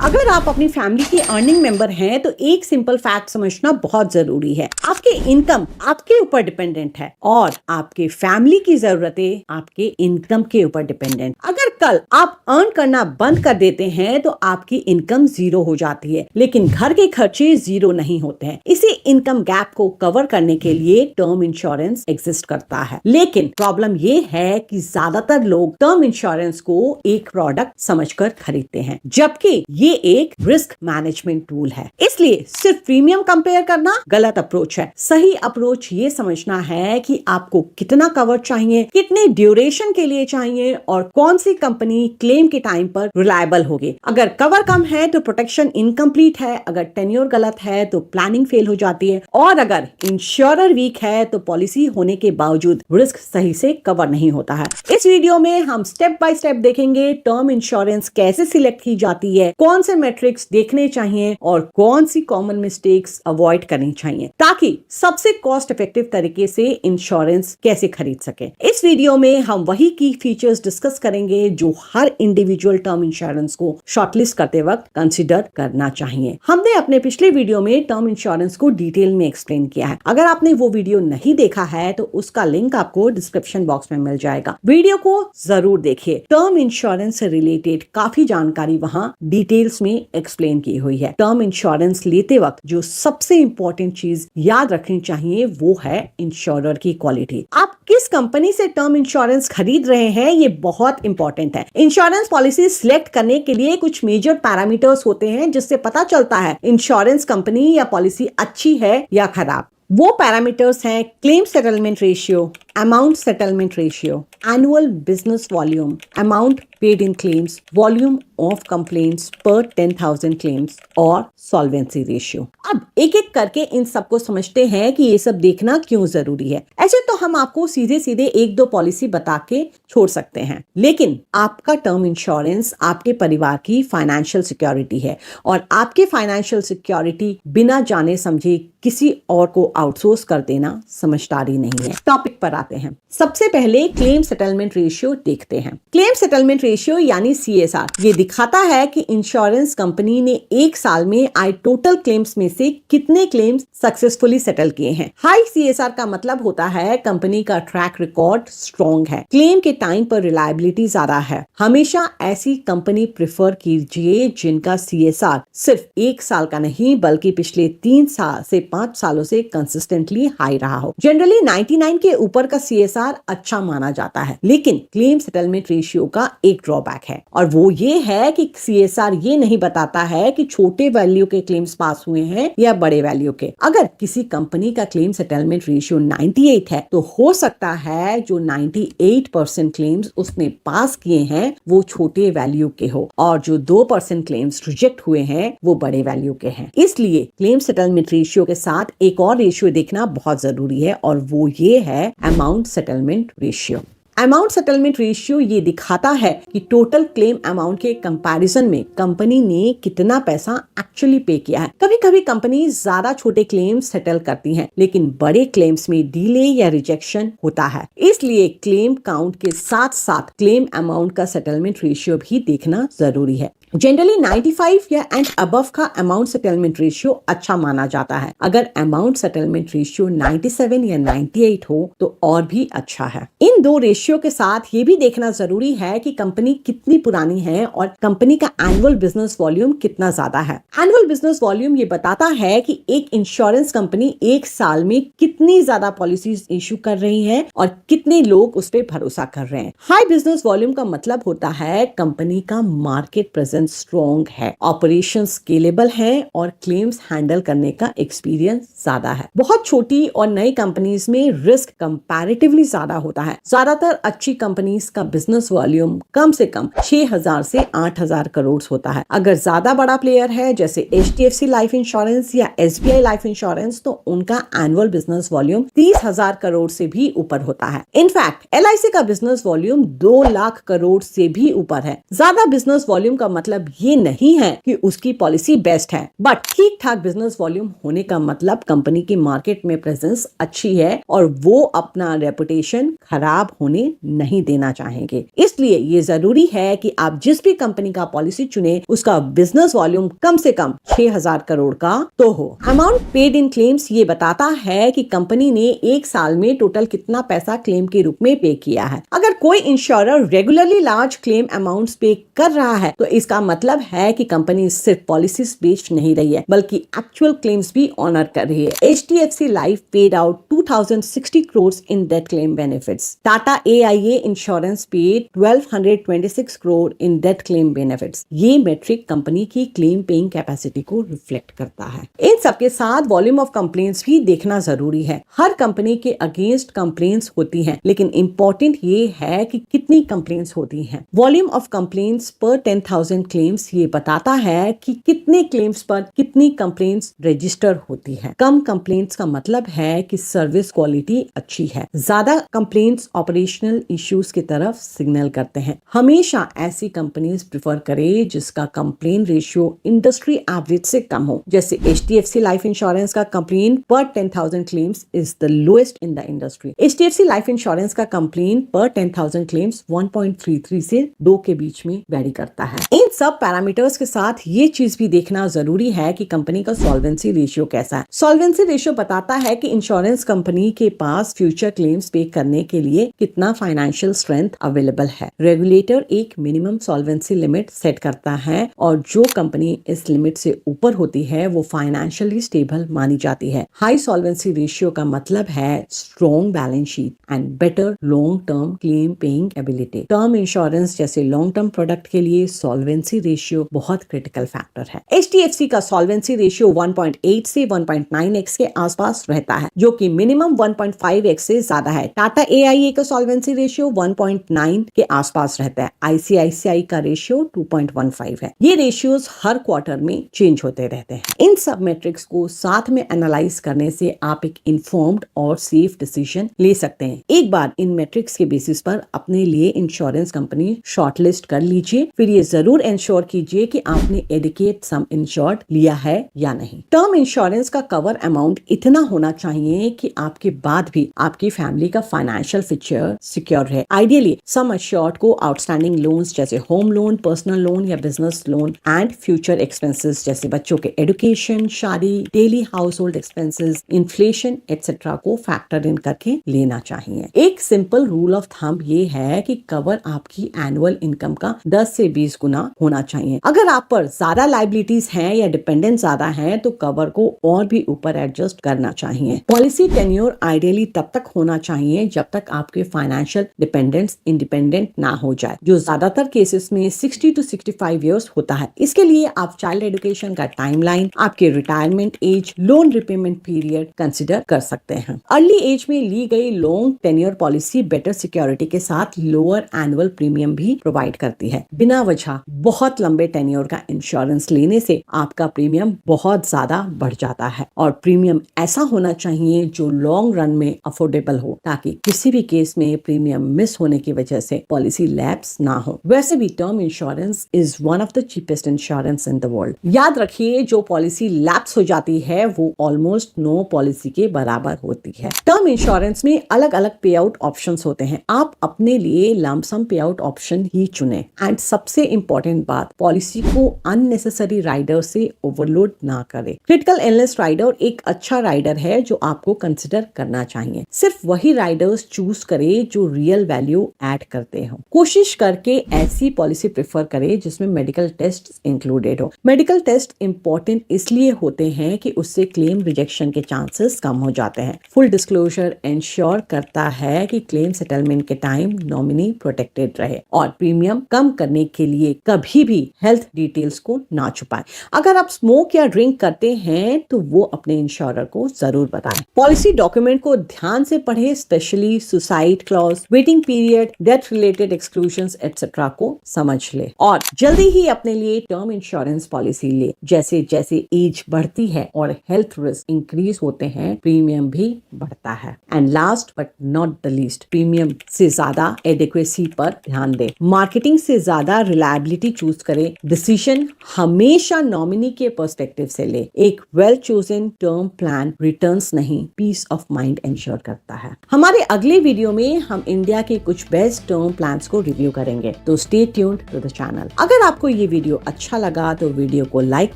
अगर आप अपनी फैमिली के अर्निंग मेंबर हैं तो एक सिंपल फैक्ट समझना बहुत जरूरी है। आपके इनकम आपके ऊपर डिपेंडेंट है और आपके फैमिली की जरूरतें आपके इनकम के ऊपर डिपेंडेंट। अगर कल आप अर्न करना बंद कर देते हैं तो आपकी इनकम जीरो हो जाती है, लेकिन घर के खर्चे जीरो नहीं होते हैं। इसी इनकम गैप को कवर करने के लिए टर्म इंश्योरेंस एग्जिस्ट करता है। लेकिन प्रॉब्लम ये है कि ज्यादातर लोग टर्म इंश्योरेंस को एक प्रोडक्ट समझकर खरीदते हैं, जबकि ये एक रिस्क मैनेजमेंट टूल है। इसलिए सिर्फ प्रीमियम कंपेयर करना गलत अप्रोच है। सही अप्रोच ये समझना है कि आपको कितना कवर चाहिए, कितने ड्यूरेशन के लिए चाहिए और कौन सी कंपनी क्लेम के टाइम पर रिलायबल होगी। अगर कवर कम है तो प्रोटेक्शन इनकम्प्लीट है, अगर टेन्योर गलत है तो प्लानिंग फेल हो जाती है, और अगर इंश्योरर वीक है तो पॉलिसी होने के बावजूद रिस्क सही से कवर नहीं होता है। इस वीडियो में हम स्टेप बाय स्टेप देखेंगे टर्म इंश्योरेंस कैसे सिलेक्ट की जाती है, कौन से मैट्रिक्स देखने चाहिए और कौन सी कॉमन मिस्टेक्स अवॉइड करनी चाहिए, ताकि सबसे कॉस्ट इफेक्टिव तरीके से इंश्योरेंस कैसे खरीद सके। इस वीडियो में हम वही की फीचर्स डिस्कस करेंगे जो हर इंडिविजुअल टर्म इंश्योरेंस को शॉर्टलिस्ट करते वक्त कंसीडर करना चाहिए। हमने अपने पिछले वीडियो में टर्म इंश्योरेंस को डिटेल में एक्सप्लेन किया है। अगर आपने वो वीडियो नहीं देखा है तो उसका लिंक आपको डिस्क्रिप्शन बॉक्स में मिल जाएगा। वीडियो को जरूर देखिए। टर्म इंश्योरेंस से रिलेटेड काफी जानकारी वहाँ डिटेल्स में एक्सप्लेन की हुई है। टर्म इंश्योरेंस लेते वक्त जो सबसे इंपॉर्टेंट चीज याद रखनी चाहिए वो है इंश्योरर की क्वालिटी। आप किस कंपनी से टर्म इंश्योरेंस खरीद रहे हैं ये बहुत इंपॉर्टेंट है। इंश्योरेंस पॉलिसी सिलेक्ट करने के लिए कुछ मेजर पैरामीटर्स होते हैं जिससे पता चलता है इंश्योरेंस कंपनी या पॉलिसी अच्छी है या खराब। वो पैरामीटर्स हैं claim settlement ratio, amount settlement ratio, annual business volume, amount paid in claims, volume of complaints पर 10,000 क्लेम्स और सॉल्वेंसी रेशियो। अब एक एक करके इन सबको समझते हैं कि ये सब देखना क्यों जरूरी है। ऐसे तो हम आपको सीधे सीधे 1-2 पॉलिसी बता के छोड़ सकते हैं, लेकिन आपका टर्म इंश्योरेंस आपके परिवार की फाइनेंशियल सिक्योरिटी है और आपके फाइनेंशियल सिक्योरिटी बिना जाने समझे किसी और को आउटसोर्स कर देना समझदारी नहीं है। टॉपिक पर आते हैं। सबसे पहले क्लेम सेटलमेंट रेशियो देखते हैं। क्लेम सेटलमेंट रेशियो यानी CSR ये दिखाता है कि इंश्योरेंस कंपनी ने एक साल में आए टोटल क्लेम्स में से कितने क्लेम्स सक्सेसफुली सेटल किए हैं। हाई CSR का मतलब होता है कंपनी का ट्रैक रिकॉर्ड स्ट्रॉन्ग है, क्लेम के टाइम पर रिलायबिलिटी ज्यादा है। हमेशा ऐसी कंपनी प्रिफर कीजिए जिनका CSR सिर्फ 1 साल का नहीं बल्कि पिछले 3 साल से 5 सालों से कंसिस्टेंटली हाई रहा हो। जनरली 99 के ऊपर का का CSR अच्छा माना जाता है, लेकिन क्लेम सेटलमेंट रेशियो का एक ड्रॉबैक है और वो ये है कि CSR ये नहीं बताता है कि छोटे वैल्यू के क्लेम्स पास हुए हैं या बड़े वैल्यू के। अगर किसी कंपनी का क्लेम सेटलमेंट रेशियो 98 है तो हो सकता है जो 98% क्लेम्स उसने पास किए हैं वो छोटे वैल्यू के हो और जो 2% क्लेम्स रिजेक्ट हुए हैं वो बड़े वैल्यू के हैं। इसलिए क्लेम सेटलमेंट रेशियो के साथ एक और रेशियो देखना बहुत जरूरी है और वो ये है amount settlement ratio. Amount settlement ratio ये दिखाता है कि टोटल क्लेम अमाउंट के कंपैरिजन में कंपनी ने कितना पैसा एक्चुअली पे किया है। कभी कभी कंपनी ज्यादा छोटे क्लेम्स सेटल करती हैं, लेकिन बड़े क्लेम्स में डिले या रिजेक्शन होता है। इसलिए क्लेम काउंट के साथ साथ क्लेम अमाउंट का सेटलमेंट रेशियो भी देखना जरूरी है। जनरली 95 या एंड अबव का अमाउंट सेटलमेंट रेशियो अच्छा माना जाता है। अगर अमाउंट सेटलमेंट रेशियो 97 या 98 हो तो और भी अच्छा है। इन दो रेशियो के साथ ये भी देखना जरूरी है कि कंपनी कितनी पुरानी है और कंपनी का एनुअल बिजनेस वॉल्यूम कितना ज्यादा है। एनुअल बिजनेस वॉल्यूम ये बताता है कि एक इंश्योरेंस कंपनी एक साल में कितनी ज्यादा पॉलिसीज इशू कर रही है और कितने लोग उस पर भरोसा कर रहे हैं। हाई बिजनेस वॉल्यूम का मतलब होता है कंपनी का मार्केट प्रेजेंस स्ट्रॉन्ग है, ऑपरेशन स्केलेबल है और क्लेम्स हैंडल करने का एक्सपीरियंस ज्यादा है। बहुत छोटी और नई कंपनीज में रिस्क कंपैरेटिवली ज्यादा होता है। ज्यादातर अच्छी कंपनीज का बिजनेस वॉल्यूम कम से कम 6,000 से 8,000 करोड़ होता है। अगर ज्यादा बड़ा प्लेयर है जैसे HDFC लाइफ इंश्योरेंस या SBI लाइफ इंश्योरेंस तो उनका एनुअल बिजनेस वॉल्यूम 30,000 करोड़ से भी ऊपर होता है। इनफैक्ट LIC का बिजनेस वॉल्यूम 2 लाख करोड़ से भी ऊपर है। ज्यादा बिजनेस वॉल्यूम का मतलब ये नहीं है कि उसकी पॉलिसी बेस्ट है, बट ठीक ठाक बिजनेस वॉल्यूम होने का मतलब कंपनी की मार्केट में प्रेजेंस अच्छी है और वो अपना रेपुटेशन खराब होने नहीं देना चाहेंगे। इसलिए ये जरूरी है कि आप जिस भी कंपनी का पॉलिसी चुने उसका बिजनेस वॉल्यूम कम से कम 6,000 करोड़ का तो हो। अमाउंट पेड इन क्लेम्स ये बताता है कि कंपनी ने एक साल में टोटल कितना पैसा क्लेम के रूप में पे किया है। अगर कोई insurer regularly large claim amounts पे कर रहा है तो इसका मतलब है कि कंपनी सिर्फ पॉलिसीज बेच नहीं रही है बल्कि एक्चुअल क्लेम्स भी ऑनर कर रही है। HDFC life paid out 2060 crore in death claim benefits. Tata AIA insurance paid 1226 crore in death claim benefits. ये मेट्रिक कंपनी की क्लेम पेइंग कैपेसिटी को रिफ्लेक्ट करता है। इन सबके साथ वॉल्यूम ऑफ कंप्लेंट्स भी देखना जरूरी है। हर कंपनी के अगेंस्ट कंप्लेंट्स होती हैं, लेकिन इंपॉर्टेंट ये है कि कितनी कंप्लेंट्स होती हैं। वॉल्यूम ऑफ कंप्लेंट्स पर 10,000 क्लेम्स ये बताता है कि कितने क्लेम्स पर कितनी कंप्लेंट्स रजिस्टर होती है। कम कंप्लेंट्स का मतलब है कि सर्विस क्वालिटी अच्छी है। ज्यादा कंप्लेंट्स ऑपरेशनल इश्यूज की तरफ सिग्नल करते हैं। हमेशा ऐसी कंपनीज प्रिफर करें जिसका कंप्लेन रेशियो इंडस्ट्री एवरेज से कम हो। जैसे HDFC लाइफ इंश्योरेंस का कंप्लेन पर 10,000 claims is the lowest in the industry. HDFC life insurance का कंप्लेन पर 10,000 क्लेम्स 1.33 से 2 के बीच में वेरी करता है। इन सब पैरामीटर्स के साथ ये चीज भी देखना जरूरी है कि कंपनी का सॉल्वेंसी रेशियो कैसा है। सॉल्वेंसी रेशियो बताता है कि इंश्योरेंस कंपनी के पास फ्यूचर क्लेम्स पे करने के लिए कितना फाइनेंशियल स्ट्रेंथ अवेलेबल है। रेगुलेटर एक मिनिमम सॉल्वेंसी लिमिट सेट करता है और जो कंपनी इस लिमिट से ऊपर होती है वो फाइनेंशियली स्टेबल मानी जाती है। हाई सॉल्वेंसी रेशियो का मतलब है strong balance sheet and better long term claim paying ability. Term insurance जैसे लॉन्ग टर्म प्रोडक्ट के लिए सॉल्वेंसी रेशियो बहुत क्रिटिकल फैक्टर है। HDFC का सॉल्वेंसी रेशियो 1.8 से 1.9x के आसपास रहता है, जो कि मिनिमम 1.5x से ज्यादा है। टाटा AIA का सॉल्वेंसी रेशियो 1.9 के आसपास रहता है। ICICI का रेशियो 2.15 है। ये रेशियोज हर क्वार्टर में चेंज होते रहते हैं। इन सब मैट्रिक्स को साथ में एनालाइज करने से आप एक इन्फॉर्म्ड और सेफ डिसीजन ले सकते हैं। एक बार इन मैट्रिक्स के बेसिस पर अपने लिए इंश्योरेंस कंपनी शॉर्टलिस्ट कर लीजिए। फिर ये जरूर इंश्योर कीजिए कि आपने एडिकेट सम इंश्योर्ड लिया है या नहीं। टर्म इंश्योरेंस का कवर अमाउंट इतना होना चाहिए कि आपके बाद भी आपकी फैमिली का फाइनेंशियल फ्यूचर सिक्योर है। आइडियली सम अश्योर्ड को आउटस्टैंडिंग लोन्स जैसे होम लोन, पर्सनल लोन या business loan and future expenses जैसे बच्चों के एजुकेशन, शादी, daily house hold expenses, inflation etcetera को फैक्टर इन करके लेना चाहिए। एक सिंपल रूल ऑफ थंब ये है कि कवर आपकी एनुअल इनकम का 10 से 20 गुना होना चाहिए। अगर आप पर ज्यादा लाइबिलिटीज हैं या डिपेंडेंट ज्यादा हैं तो कवर को और भी ऊपर एडजस्ट करना चाहिए। पॉलिसी टेन्योर आइडियली तब तक होना चाहिए जब तक आपके फाइनेंशियल डिपेंडेंस इंडिपेंडेंट ना हो जाए, जो ज्यादातर केसेस में 60 to 65 इयर्स होता है। इसके लिए आप चाइल्ड एजुकेशन का टाइमलाइन, आपके retirement age, loan repayment period consider कर सकते हैं। अर्ली एज में ली गई long tenure policy better security के साथ लोअर एनुअल प्रीमियम भी प्रोवाइड करती है। बिना वजह बहुत लंबे टेन्योर का इंश्योरेंस लेने से आपका प्रीमियम बहुत ज्यादा बढ़ जाता है और प्रीमियम ऐसा होना चाहिए जो लॉन्ग रन में अफोर्डेबल हो, ताकि किसी भी केस में प्रीमियम मिस होने की वजह से पॉलिसी लैप्स ना हो। वैसे भी term insurance is one of the cheapest insurance in the world. याद रखिए, जो पॉलिसी लैप्स हो जाती है वो ऑलमोस्ट नो पॉलिसी के बराबर होती है। टर्म इंश्योरेंस में अलग अलग पे आउट ऑप्शंस होते हैं। आप अपने लिए लंप सम पे आउट ऑप्शन ही चुने। एंड सबसे इंपॉर्टेंट बात, पॉलिसी को अननेसेसरी राइडर से ओवरलोड ना करें। क्रिटिकल इलनेस राइडर एक अच्छा राइडर है जो आपको कंसिडर करना चाहिए। सिर्फ वही राइडर्स चूज करें जो रियल वैल्यू ऐड करते हो। कोशिश करके ऐसी पॉलिसी प्रेफर करें जिसमें मेडिकल टेस्ट इंक्लूडेड हो। मेडिकल टेस्ट इंपॉर्टेंट इसलिए होते हैं कि उससे क्लेम रिजेक्शन के चांसेस कम हो जाते हैं। फुल डिस्क्लोजर इंश्योर करता है कि क्लेम सेटलमेंट के टाइम नॉमिनी प्रोटेक्टेड रहे और प्रीमियम कम करने के लिए कभी भी हेल्थ डिटेल्स को ना छुपाएं। अगर आप स्मोक या ड्रिंक करते हैं तो वो अपने इंश्योरर को जरूर बताएं। पॉलिसी डॉक्यूमेंट को ध्यान से पढ़ें, specially suicide clause, waiting period, death related exclusions etcetera को समझ ले और जल्दी ही अपने लिए टर्म इंश्योरेंस पॉलिसी ले। जैसे जैसे एज बढ़ती है और हेल्थ रिस्क इंक्रीज होते हैं, प्रीमियम भी बढ़ता है। And last but not the least, premium से ज्यादा एडिक्वेसी पर ध्यान दे। मार्केटिंग से ज्यादा रिलायबिलिटी चूज करे। डिसीजन हमेशा नॉमिनी के पर्सपेक्टिव से ले। एक well chosen term plan returns नहीं, पीस ऑफ माइंड इंश्योर करता है। हमारे अगले वीडियो में हम इंडिया के कुछ बेस्ट टर्म प्लान्स को रिव्यू करेंगे, तो stay tuned to the channel. अगर आपको ये वीडियो अच्छा लगा तो वीडियो को लाइक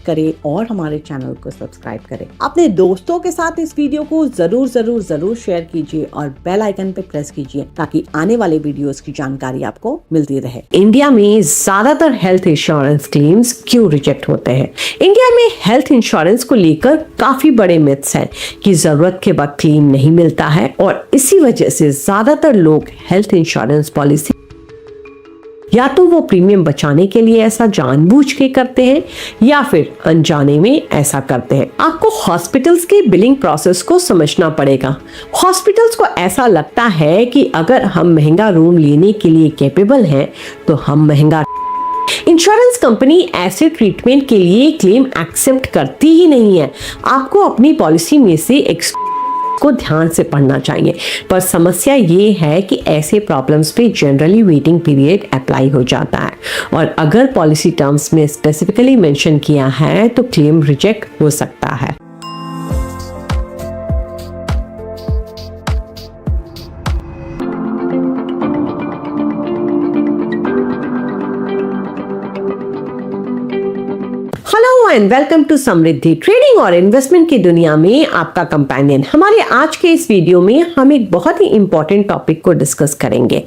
करें और हमारे चैनल को सब्सक्राइब करें। अपने दोस्तों के साथ इस वीडियो को जरूर जरूर जरूर शेयर कीजिए और बेल आइकन पे प्रेस कीजिए ताकि आने वाले वीडियोस की जानकारी आपको मिलती रहे। इंडिया में ज्यादातर हेल्थ इंश्योरेंस क्लेम्स क्यों रिजेक्ट होते हैं? इंडिया में हेल्थ इंश्योरेंस को लेकर काफी बड़े मिथ्स हैं कि जरूरत के वक्त क्लेम नहीं मिलता है और इसी वजह से ज्यादातर लोग हेल्थ इंश्योरेंस पॉलिसी या तो वो प्रीमियम बचाने के लिए ऐसा जानबूझ के करते हैं या फिर अनजाने में ऐसा करते हैं। आपको हॉस्पिटल्स के बिलिंग प्रोसेस को समझना पड़ेगा। हॉस्पिटल्स को ऐसा लगता है कि अगर हम महंगा रूम लेने के लिए कैपेबल हैं तो हम महंगा। इंश्योरेंस कंपनी ऐसे ट्रीटमेंट के लिए क्लेम एक्सेप्ट करती ही नहीं है। आपको अपनी पॉलिसी में से को ध्यान से पढ़ना चाहिए, पर समस्या ये है कि ऐसे प्रॉब्लम्स पे जनरली वेटिंग पीरियड अप्लाई हो जाता है और अगर पॉलिसी टर्म्स में स्पेसिफिकली मेंशन किया है तो क्लेम रिजेक्ट हो सकता है। Hello and welcome to Samriddhi. Trading और इन्वेस्टमेंट की दुनिया में आपका कंपेनियन। हमारे आज के इस वीडियो में हम एक बहुत ही इंपॉर्टेंट टॉपिक को डिस्कस करेंगे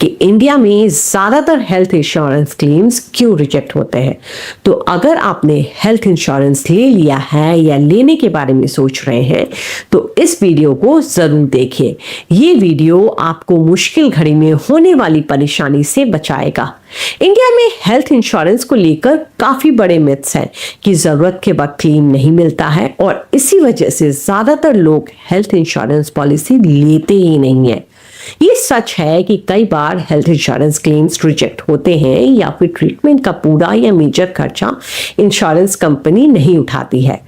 कि इंडिया में ज्यादातर हेल्थ इंश्योरेंस क्लेम्स क्यों रिजेक्ट होते हैं। तो अगर आपने हेल्थ इंश्योरेंस ले लिया है या लेने के बारे में सोच रहे हैं तो इस वीडियो को जरूर देखिए। ये वीडियो आपको मुश्किल घड़ी में होने वाली परेशानी से बचाएगा। इंडिया में हेल्थ इंश्योरेंस को लेकर काफी बड़े मिथ्स हैं कि जरूरत के वक्त क्लेम नहीं मिलता है और इसी वजह से ज्यादातर लोग हेल्थ इंश्योरेंस पॉलिसी लेते ही नहीं है। ये सच है कि कई बार हेल्थ इंश्योरेंस क्लेम्स रिजेक्ट होते हैं या फिर ट्रीटमेंट का पूरा या मेजर खर्चा इंश्योरेंस कंपनी नहीं उठाती है।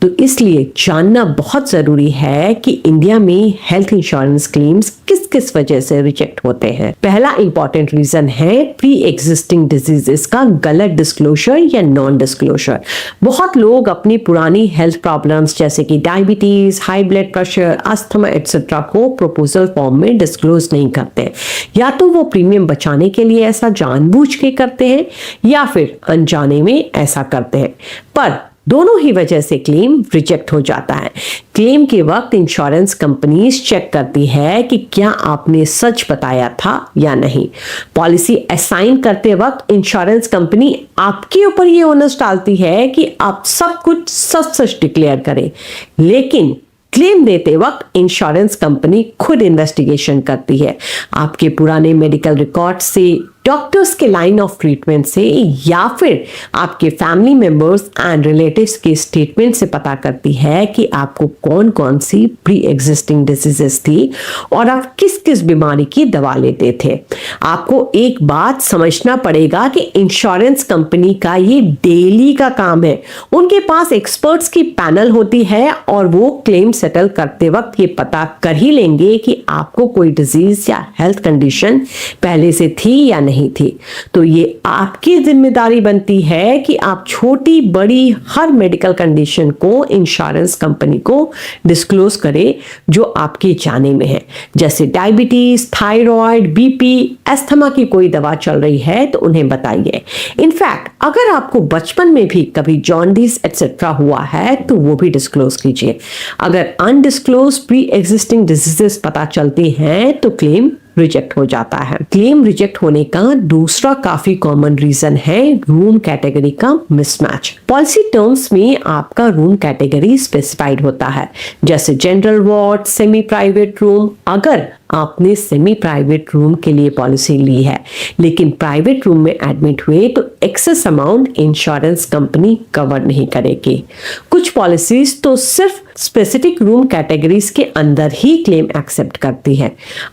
तो इसलिए जानना बहुत जरूरी है कि इंडिया में हेल्थ इंश्योरेंस क्लेम्स किस किस वजह से रिजेक्ट होते हैं। पहला इंपॉर्टेंट रीजन है प्री एग्जिस्टिंग डिजीजेस का गलत डिस्क्लोजर या नॉन डिस्क्लोजर। बहुत लोग अपनी पुरानी हेल्थ प्रॉब्लम्स जैसे कि diabetes, high blood pressure, asthma etcetera को प्रपोजल फॉर्म में डिस्क्लोज नहीं करते। या तो वो प्रीमियम बचाने के लिए ऐसा जानबूझ के करते हैं या फिर अनजाने में ऐसा करते हैं। पर दोनों ही वजह से क्लेम रिजेक्ट हो जाता है। क्लेम के वक्त इंश्योरेंस कंपनीज चेक करती है कि क्या आपने सच बताया था या नहीं। पॉलिसी असाइन करते वक्त इंश्योरेंस कंपनी आपके ऊपर ये ओनस डालती है कि आप सब कुछ सच सच डिक्लेयर करें, लेकिन क्लेम देते वक्त इंश्योरेंस कंपनी खुद इन्वेस्टिगेशन करती है। आपके पुराने मेडिकल रिकॉर्ड से, डॉक्टर्स के लाइन ऑफ ट्रीटमेंट से, या फिर आपके फैमिली मेंबर्स एंड रिलेटिव्स के स्टेटमेंट से पता करती है कि आपको कौन कौन सी प्री एग्जिस्टिंग डिजीजेस थी और आप किस किस बीमारी की दवा लेते थे। आपको एक बात समझना पड़ेगा कि इंश्योरेंस कंपनी का ये डेली का काम है। उनके पास एक्सपर्ट्स की पैनल होती है और वो क्लेम सेटल करते वक्त ये पता कर ही लेंगे कि आपको कोई डिजीज या हेल्थ कंडीशन पहले से थी या नहीं थी। तो ये आपकी जिम्मेदारी बनती है कि आप छोटी बड़ी हर मेडिकल कंडीशन को इंश्योरेंस कंपनी को डिस्क्लोज करें जो आपके जाने में है। जैसे डायबिटीज, थायराइड, बीपी, अस्थमा की कोई दवा चल रही है तो उन्हें बताइए। इनफैक्ट अगर आपको बचपन में भी कभी जॉन्डिस एटसेट्रा हुआ है तो वो भी डिस्क्लोज कीजिए। अगर अनडिस्क्लोज प्री एग्जिस्टिंग डिजीजेस पता चलती हैं तो क्लेम रिजेक्ट हो जाता है। क्लेम रिजेक्ट होने का दूसरा काफी कॉमन रीजन है रूम कैटेगरी का मिसमैच। पॉलिसी टर्म्स में आपका रूम कैटेगरी स्पेसिफाइड होता है, जैसे general ward, semi private room. अगर आपने सेमी प्राइवेट रूम के लिए पॉलिसी ली है लेकिन प्राइवेट रूम में एडमिट हुए तो excess amount insurance company cover नहीं करेगी। कुछ पॉलिसीज तो सिर्फ स्पेसिफिक रूम कैटेगरीज के अंदर ही क्लेम एक्सेप्ट करती है।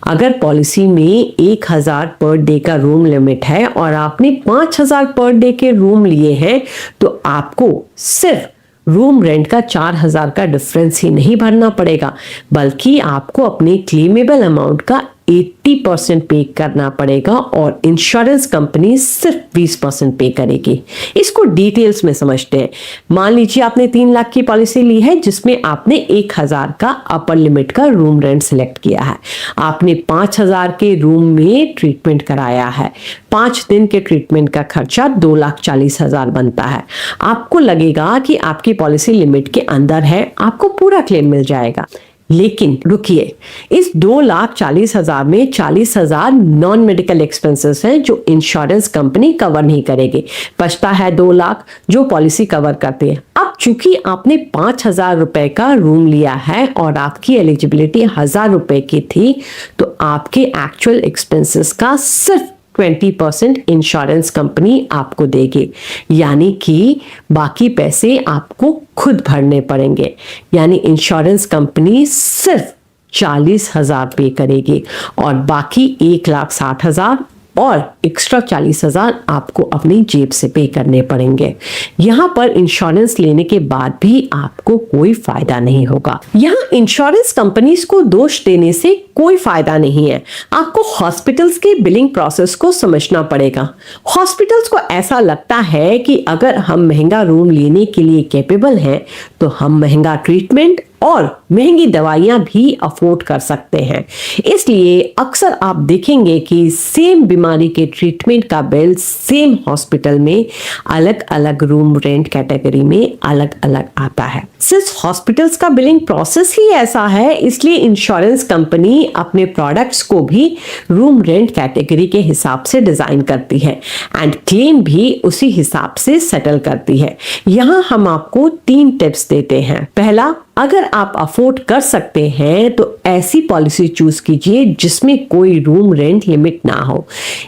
अगर पॉलिसी में 1000 पर डे का रूम लिमिट है और आपने 5000 पर डे के रूम लिए हैं तो आपको सिर्फ रूम रेंट का 4000 का डिफरेंस ही नहीं भरना पड़ेगा, बल्कि आपको अपने क्लेमेबल अमाउंट का 80% पे करना पड़ेगा और इंश्योरेंस कंपनी सिर्फ 20% पे करेगी। इसको डिटेल्स में समझते हैं। मान लीजिए आपने 3 लाख की पॉलिसी ली है जिसमें आपने 1000 का अपर लिमिट का रूम रेंट सिलेक्ट किया है। आपने 5000 के रूम में ट्रीटमेंट कराया है। 5 दिन के ट्रीटमेंट का खर्चा 2,40,000 बनता है। आपको लगेगा कि आपकी पॉलिसी लिमिट के अंदर है, आपको पूरा क्लेम मिल जाएगा। लेकिन रुकिए, इस 2,40,000 में 40,000 नॉन मेडिकल एक्सपेंसेस हैं जो इंश्योरेंस कंपनी कवर नहीं करेगी। बचता है 2 लाख जो पॉलिसी कवर करती है। अब चूंकि आपने 5,000 रुपए का रूम लिया है और आपकी एलिजिबिलिटी 1,000 रुपए की थी तो आपके एक्चुअल एक्सपेंसेस का सिर्फ 20% इंश्योरेंस कंपनी आपको देगी, यानी कि बाकी पैसे आपको खुद भरने पड़ेंगे। यानी इंश्योरेंस कंपनी सिर्फ 40,000 पे करेगी और बाकी 1,60,000 और एक्स्ट्रा 40,000 आपको अपनी जेब से पे करने पड़ेंगे। यहाँ पर इंश्योरेंस लेने के बाद भी आपको कोई फायदा नहीं होगा। यहाँ इंश्योरेंस कंपनीज को दोष देने से कोई फायदा नहीं है। आपको हॉस्पिटल्स के बिलिंग प्रोसेस को समझना पड़ेगा। हॉस्पिटल्स को ऐसा लगता है कि अगर हम महंगा रूम लेने के लिए कैपेबल हैं तो हम महंगा ट्रीटमेंट और महंगी दवाइयां भी अफोर्ड कर सकते हैं। इसलिए अक्सर आप देखेंगे कि सेम बीमारी के ट्रीटमेंट का बिल सेम हॉस्पिटल में अलग अलग रूम रेंट कैटेगरी में अलग अलग आता है। सिर्फ हॉस्पिटल्स का बिलिंग प्रोसेस ही ऐसा है, इसलिए इंश्योरेंस कंपनी अपने प्रोडक्ट्स को भी रूम रेंट कैटेगरी के हिसाब से डिजाइन करती है एंड क्लेम भी उसी हिसाब से सेटल करती है। यहाँ हम आपको 3 टिप्स देते हैं। पहला, अगर आप अफोर्ड कर सकते हैं तो ऐसी पॉलिसी चूज कीजिए जिसमें कोई रूम रेंट लिमिट ना हो।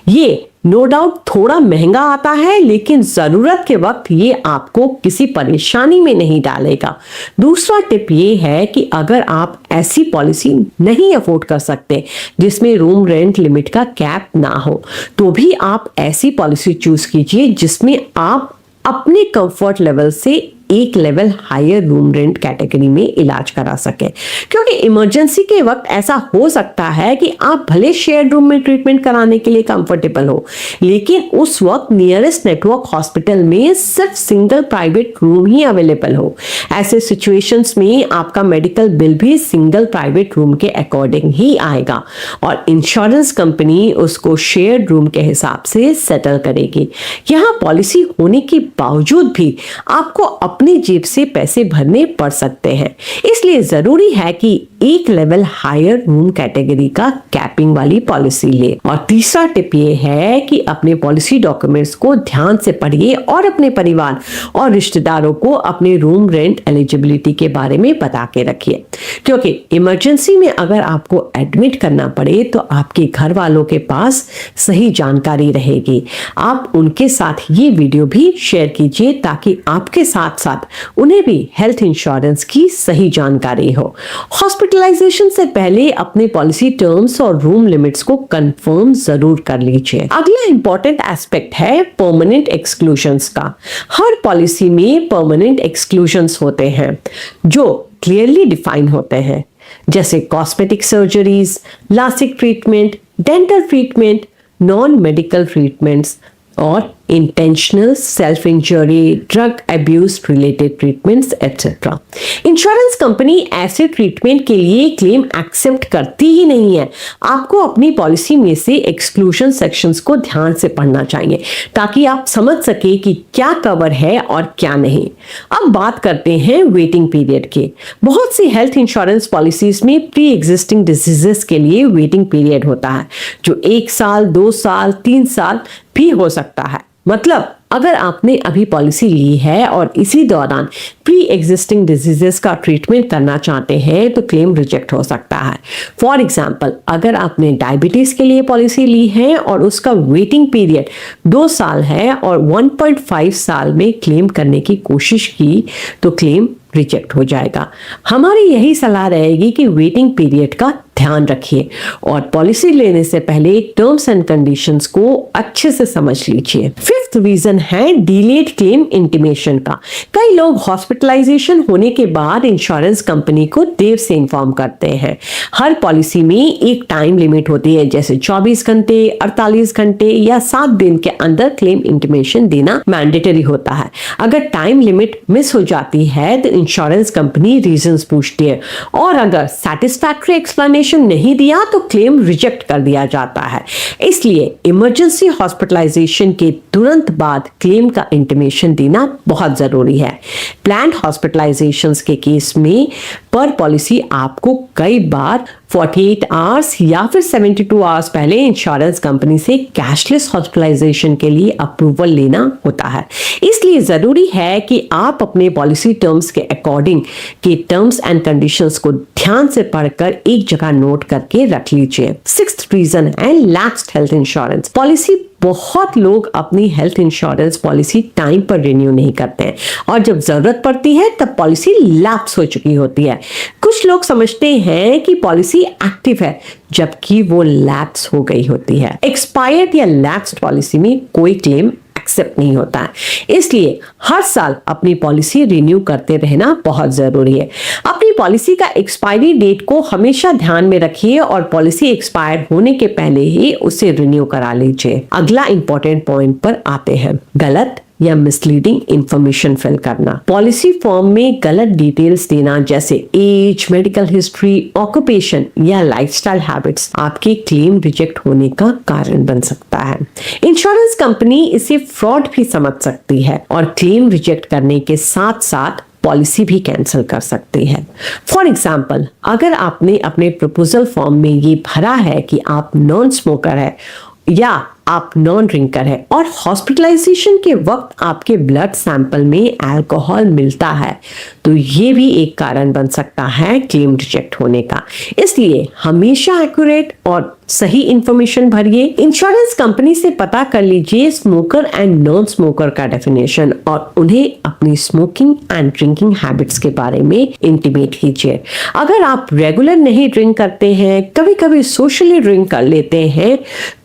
ये नो डाउट थोड़ा महंगा आता है लेकिन जरूरत के वक्त ये आपको किसी परेशानी में नहीं डालेगा। दूसरा टिप ये है कि अगर आप ऐसी पॉलिसी नहीं अफोर्ड कर सकते जिसमें रूम रेंट लिमिट का कैप ना हो तो भी आप ऐसी पॉलिसी चूज कीजिए जिसमें आप अपने कंफर्ट लेवल से एक level higher room rent category में इलाज करा सके, क्योंकि इमरजेंसी के वक्त ऐसा हो सकता है कि आप भले शेयर रूम में ट्रीटमेंट कराने के लिए कंफर्टेबल हो लेकिन उस वक्त नियरेस्ट नेटवर्क हॉस्पिटल में सिर्फ सिंगल प्राइवेट रूम ही अवेलेबल हो। ऐसे सिचुएशंस में आपका मेडिकल बिल भी सिंगल प्राइवेट रूम के अकॉर्डिंग ही आएगा और इंश्योरेंस कंपनी उसको शेयर रूम के हिसाब से सेटल करेगी। यहाँ पॉलिसी होने के बावजूद भी आपको अपनी जेब से पैसे भरने पड़ सकते हैं। इसलिए जरूरी है कि एक लेवल हायर रूम कैटेगरी का कैपिंग वाली पॉलिसी ले। और तीसरा टिप ये है कि अपने पॉलिसी डॉक्यूमेंट्स को ध्यान से पढ़िए और अपने परिवार और रिश्तेदारों को अपने रूम रेंट एलिजिबिलिटी के बारे में बता के रखिए, क्योंकि इमरजेंसी में अगर आपको एडमिट करना पड़े तो आपके घर वालों के पास सही जानकारी रहेगी। आप उनके साथ ये वीडियो भी शेयर कीजिए ताकि आपके साथ साथ उन्हें भी हेल्थ इंश्योरेंस की सही जानकारी हो। हॉस्पिटलाइजेशन से पहले अपने पॉलिसी टर्म्स और रूम लिमिट्स को कंफर्म जरूर कर लीजिए। अगला इंपॉर्टेंट एस्पेक्ट है परमानेंट एक्सक्लूजन्स का। हर पॉलिसी में परमानेंट एक्सक्लूजन्स होते हैं जो क्लियरली डिफाइन होते हैं, जैसे cosmetic surgeries, LASIK treatment, dental treatment, non medical treatments और intentional self injury, drug abuse related treatments etcetera. Insurance company ऐसे ट्रीटमेंट के लिए क्लेम एक्सेप्ट करती ही नहीं है। आपको अपनी पॉलिसी में से एक्सक्लूजन सेक्शंस को ध्यान से पढ़ना चाहिए ताकि आप समझ सके कि क्या कवर है और क्या नहीं। अब बात करते हैं वेटिंग पीरियड के। बहुत सी हेल्थ इंश्योरेंस पॉलिसीज में प्री एग्जिस्टिंग डिजीजेस के लिए वेटिंग पीरियड होता है जो 1 साल, 2 साल, 3 साल भी हो सकता है। मतलब अगर आपने अभी पॉलिसी ली है और इसी दौरान प्री एग्जिस्टिंग डिजीजेस का ट्रीटमेंट करना चाहते हैं तो क्लेम रिजेक्ट हो सकता है। फॉर एग्जांपल, अगर आपने डायबिटीज के लिए पॉलिसी ली है और उसका वेटिंग पीरियड 2 साल है और 1.5 साल में क्लेम करने की कोशिश की तो क्लेम रिजेक्ट हो जाएगा। हमारी यही सलाह रहेगी कि वेटिंग पीरियड का ध्यान रखिए और पॉलिसी लेने से पहले टर्म्स एंड कंडीशंस को अच्छे से समझ लीजिए। फिफ्थ रीजन है डिलेड क्लेम इंटीमेशन का। कई लोग हॉस्पिटलाइजेशन होने के बाद इंश्योरेंस कंपनी को देर से इन्फॉर्म करते हैं। हर पॉलिसी में एक टाइम लिमिट होती है, जैसे 24 घंटे, 48 घंटे या 7 दिन के अंदर क्लेम इंटीमेशन देना मैंडेटरी होता है। अगर टाइम लिमिट मिस हो जाती है तो इंश्योरेंस कंपनी रीजंस पूछती है और अगर सैटिस्फैक्टरी एक्सप्लेनेशन नहीं दिया तो क्लेम रिजेक्ट कर दिया जाता है। इसलिए इमरजेंसी हॉस्पिटलाइजेशन के तुरंत बाद क्लेम का इंटीमेशन देना बहुत जरूरी है। प्लान्ड हॉस्पिटलाइजेशंस के केस में पर पॉलिसी आपको कई बार 48 आवर्स या फिर 72 आवर्स पहले इंश्योरेंस कंपनी से कैशलेस हॉस्पिटलाइजेशन के लिए अप्रूवल लेना होता है। इसलिए जरूरी है कि आप अपने पॉलिसी टर्म्स के अकॉर्डिंग के टर्म्स एंड कंडीशंस को ध्यान से पढ़कर एक जगह नोट करके रख लीजिए। सिक्स्थ रीजन है लैप्स्ड हेल्थ इंश्योरेंस पॉलिसी। बहुत लोग अपनी हेल्थ इंश्योरेंस पॉलिसी टाइम पर रिन्यू नहीं करते हैं और जब जरूरत पड़ती है तब पॉलिसी लैप्स हो चुकी होती है। कुछ लोग समझते हैं कि पॉलिसी एक्टिव है जबकि वो लैप्स हो गई होती है। एक्सपायर्ड या लैप्स्ड पॉलिसी में कोई क्लेम एक्सेप्ट नहीं होता है। इसलिए हर साल अपनी पॉलिसी रिन्यू करते रहना बहुत जरूरी है। अपनी पॉलिसी का एक्सपायरी डेट को हमेशा ध्यान में रखिए और पॉलिसी एक्सपायर होने के पहले ही उसे रिन्यू करा लीजिए। अगला इंपॉर्टेंट पॉइंट पर आते हैं, गलत या मिसलीडिंग इंफॉर्मेशन फिल करना। पॉलिसी फॉर्म में गलत डिटेल्स देना जैसे एज, मेडिकल हिस्ट्री, ऑक्यूपेशन या लाइफस्टाइल हैबिट्स आपके क्लेम रिजेक्ट होने का कारण बन सकता है। इंश्योरेंस कंपनी इसे फ्रॉड भी समझ सकती है और क्लेम रिजेक्ट करने के साथ साथ पॉलिसी भी कैंसिल कर सकती है। फॉर एग्जाम्पल, अगर आपने अपने प्रपोजल फॉर्म में ये भरा है कि आप नॉन स्मोकर है या आप नॉन ड्रिंकर है और हॉस्पिटलाइजेशन के वक्त आपके ब्लड सैंपल में अल्कोहल मिलता है तो ये भी एक कारण बन सकता है क्लेम रिजेक्ट होने का। इसलिए हमेशा एक्यूरेट और सही इंफॉर्मेशन भरिए। इंश्योरेंस कंपनी से पता कर लीजिए स्मोकर एंड नॉन स्मोकर का डेफिनेशन और उन्हें अपनी स्मोकिंग एंड ड्रिंकिंग हैबिट्स के बारे में इंटीमेट कीजिए। अगर आप रेगुलर नहीं ड्रिंक करते हैं, कभी कभी सोशली ड्रिंक कर लेते हैं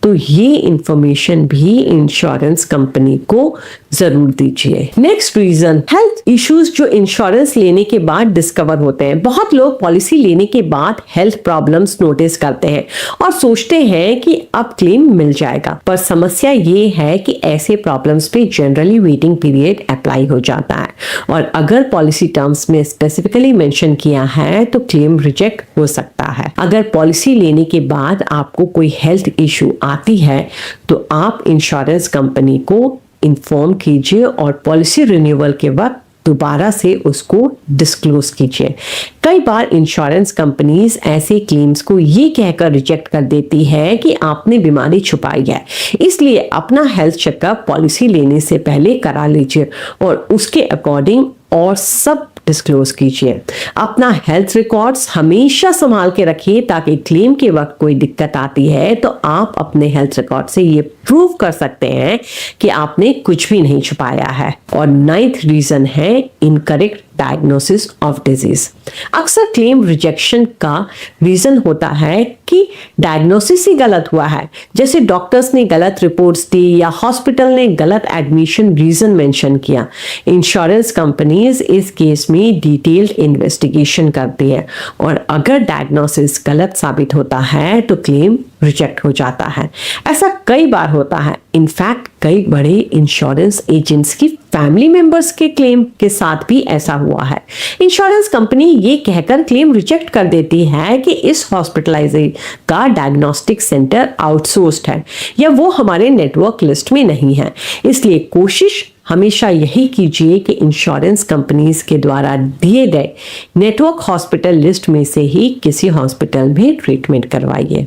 तो ये इंफॉर्मेशन भी इंश्योरेंस कंपनी को जरूर दीजिए। नेक्स्ट रीजन, हेल्थ इश्यूज जो इंश्योरेंस लेने के बाद डिस्कवर होते हैं। बहुत लोग पॉलिसी लेने के बाद हेल्थ प्रॉब्लम्स नोटिस करते हैं और सोचते हैं कि अब क्लेम मिल जाएगा, पर समस्या ये है कि ऐसे प्रॉब्लम्स पे जनरली वेटिंग पीरियड अप्लाई हो जाता है और अगर पॉलिसी टर्म्स में स्पेसिफिकली मेंशन किया है तो क्लेम रिजेक्ट हो सकता है। अगर पॉलिसी लेने के बाद आपको कोई हेल्थ इश्यू आती है तो आप इंश्योरेंस कंपनी को इन्फॉर्म कीजिए और पॉलिसी रिन्यूअल के वक्त दोबारा से उसको डिस्क्लोज कीजिए। कई बार इंश्योरेंस कंपनीज ऐसे क्लेम्स को ये कहकर रिजेक्ट कर देती है कि आपने बीमारी छुपाई है, इसलिए अपना हेल्थ चेकअप पॉलिसी लेने से पहले करा लीजिए और उसके अकॉर्डिंग और सब डिस्क्लोज कीजिए। अपना हेल्थ रिकॉर्ड्स हमेशा संभाल के रखिए ताकि क्लेम के वक्त कोई दिक्कत आती है तो आप अपने हेल्थ रिकॉर्ड से ये प्रूव कर सकते हैं कि आपने कुछ भी नहीं छुपाया है। और 9th रीजन है इनकरेक्ट डायग्नोसिस ऑफ डिजीज। अक्सर क्लेम रिजेक्शन का रीजन होता है कि डायग्नोसिस ही गलत हुआ है, जैसे डॉक्टर्स ने गलत रिपोर्ट्स दी या हॉस्पिटल ने गलत एडमिशन रीजन मेंशन किया। इंश्योरेंस कंपनीज इस केस में डिटेल्ड इन्वेस्टिगेशन करती है और अगर डायग्नोसिस गलत साबित होता है तो क्लेम रिजेक्ट हो जाता है। ऐसा कई बार होता है। इनफैक्ट कई बड़े इंश्योरेंस एजेंट्स की फैमिली मेंबर्स के क्लेम के साथ भी ऐसा हुआ है। इंश्योरेंस कंपनी ये कहकर क्लेम रिजेक्ट कर देती है कि इस हॉस्पिटलाइजेशन का डायग्नोस्टिक सेंटर आउटसोर्स्ड है या वो हमारे नेटवर्क लिस्ट में नहीं है। इसलिए कोशिश हमेशा यही कीजिए कि इंश्योरेंस कंपनीज के द्वारा दिए गए नेटवर्क हॉस्पिटल लिस्ट में से ही किसी हॉस्पिटल में ट्रीटमेंट करवाइए।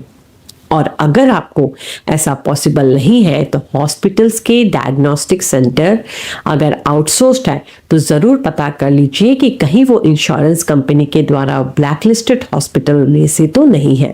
और अगर आपको ऐसा पॉसिबल नहीं है तो हॉस्पिटल्स के डायग्नोस्टिक सेंटर अगर आउटसोर्स्ड है तो ज़रूर पता कर लीजिए कि कहीं वो इंश्योरेंस कंपनी के द्वारा ब्लैकलिस्टेड हॉस्पिटल में से तो नहीं है।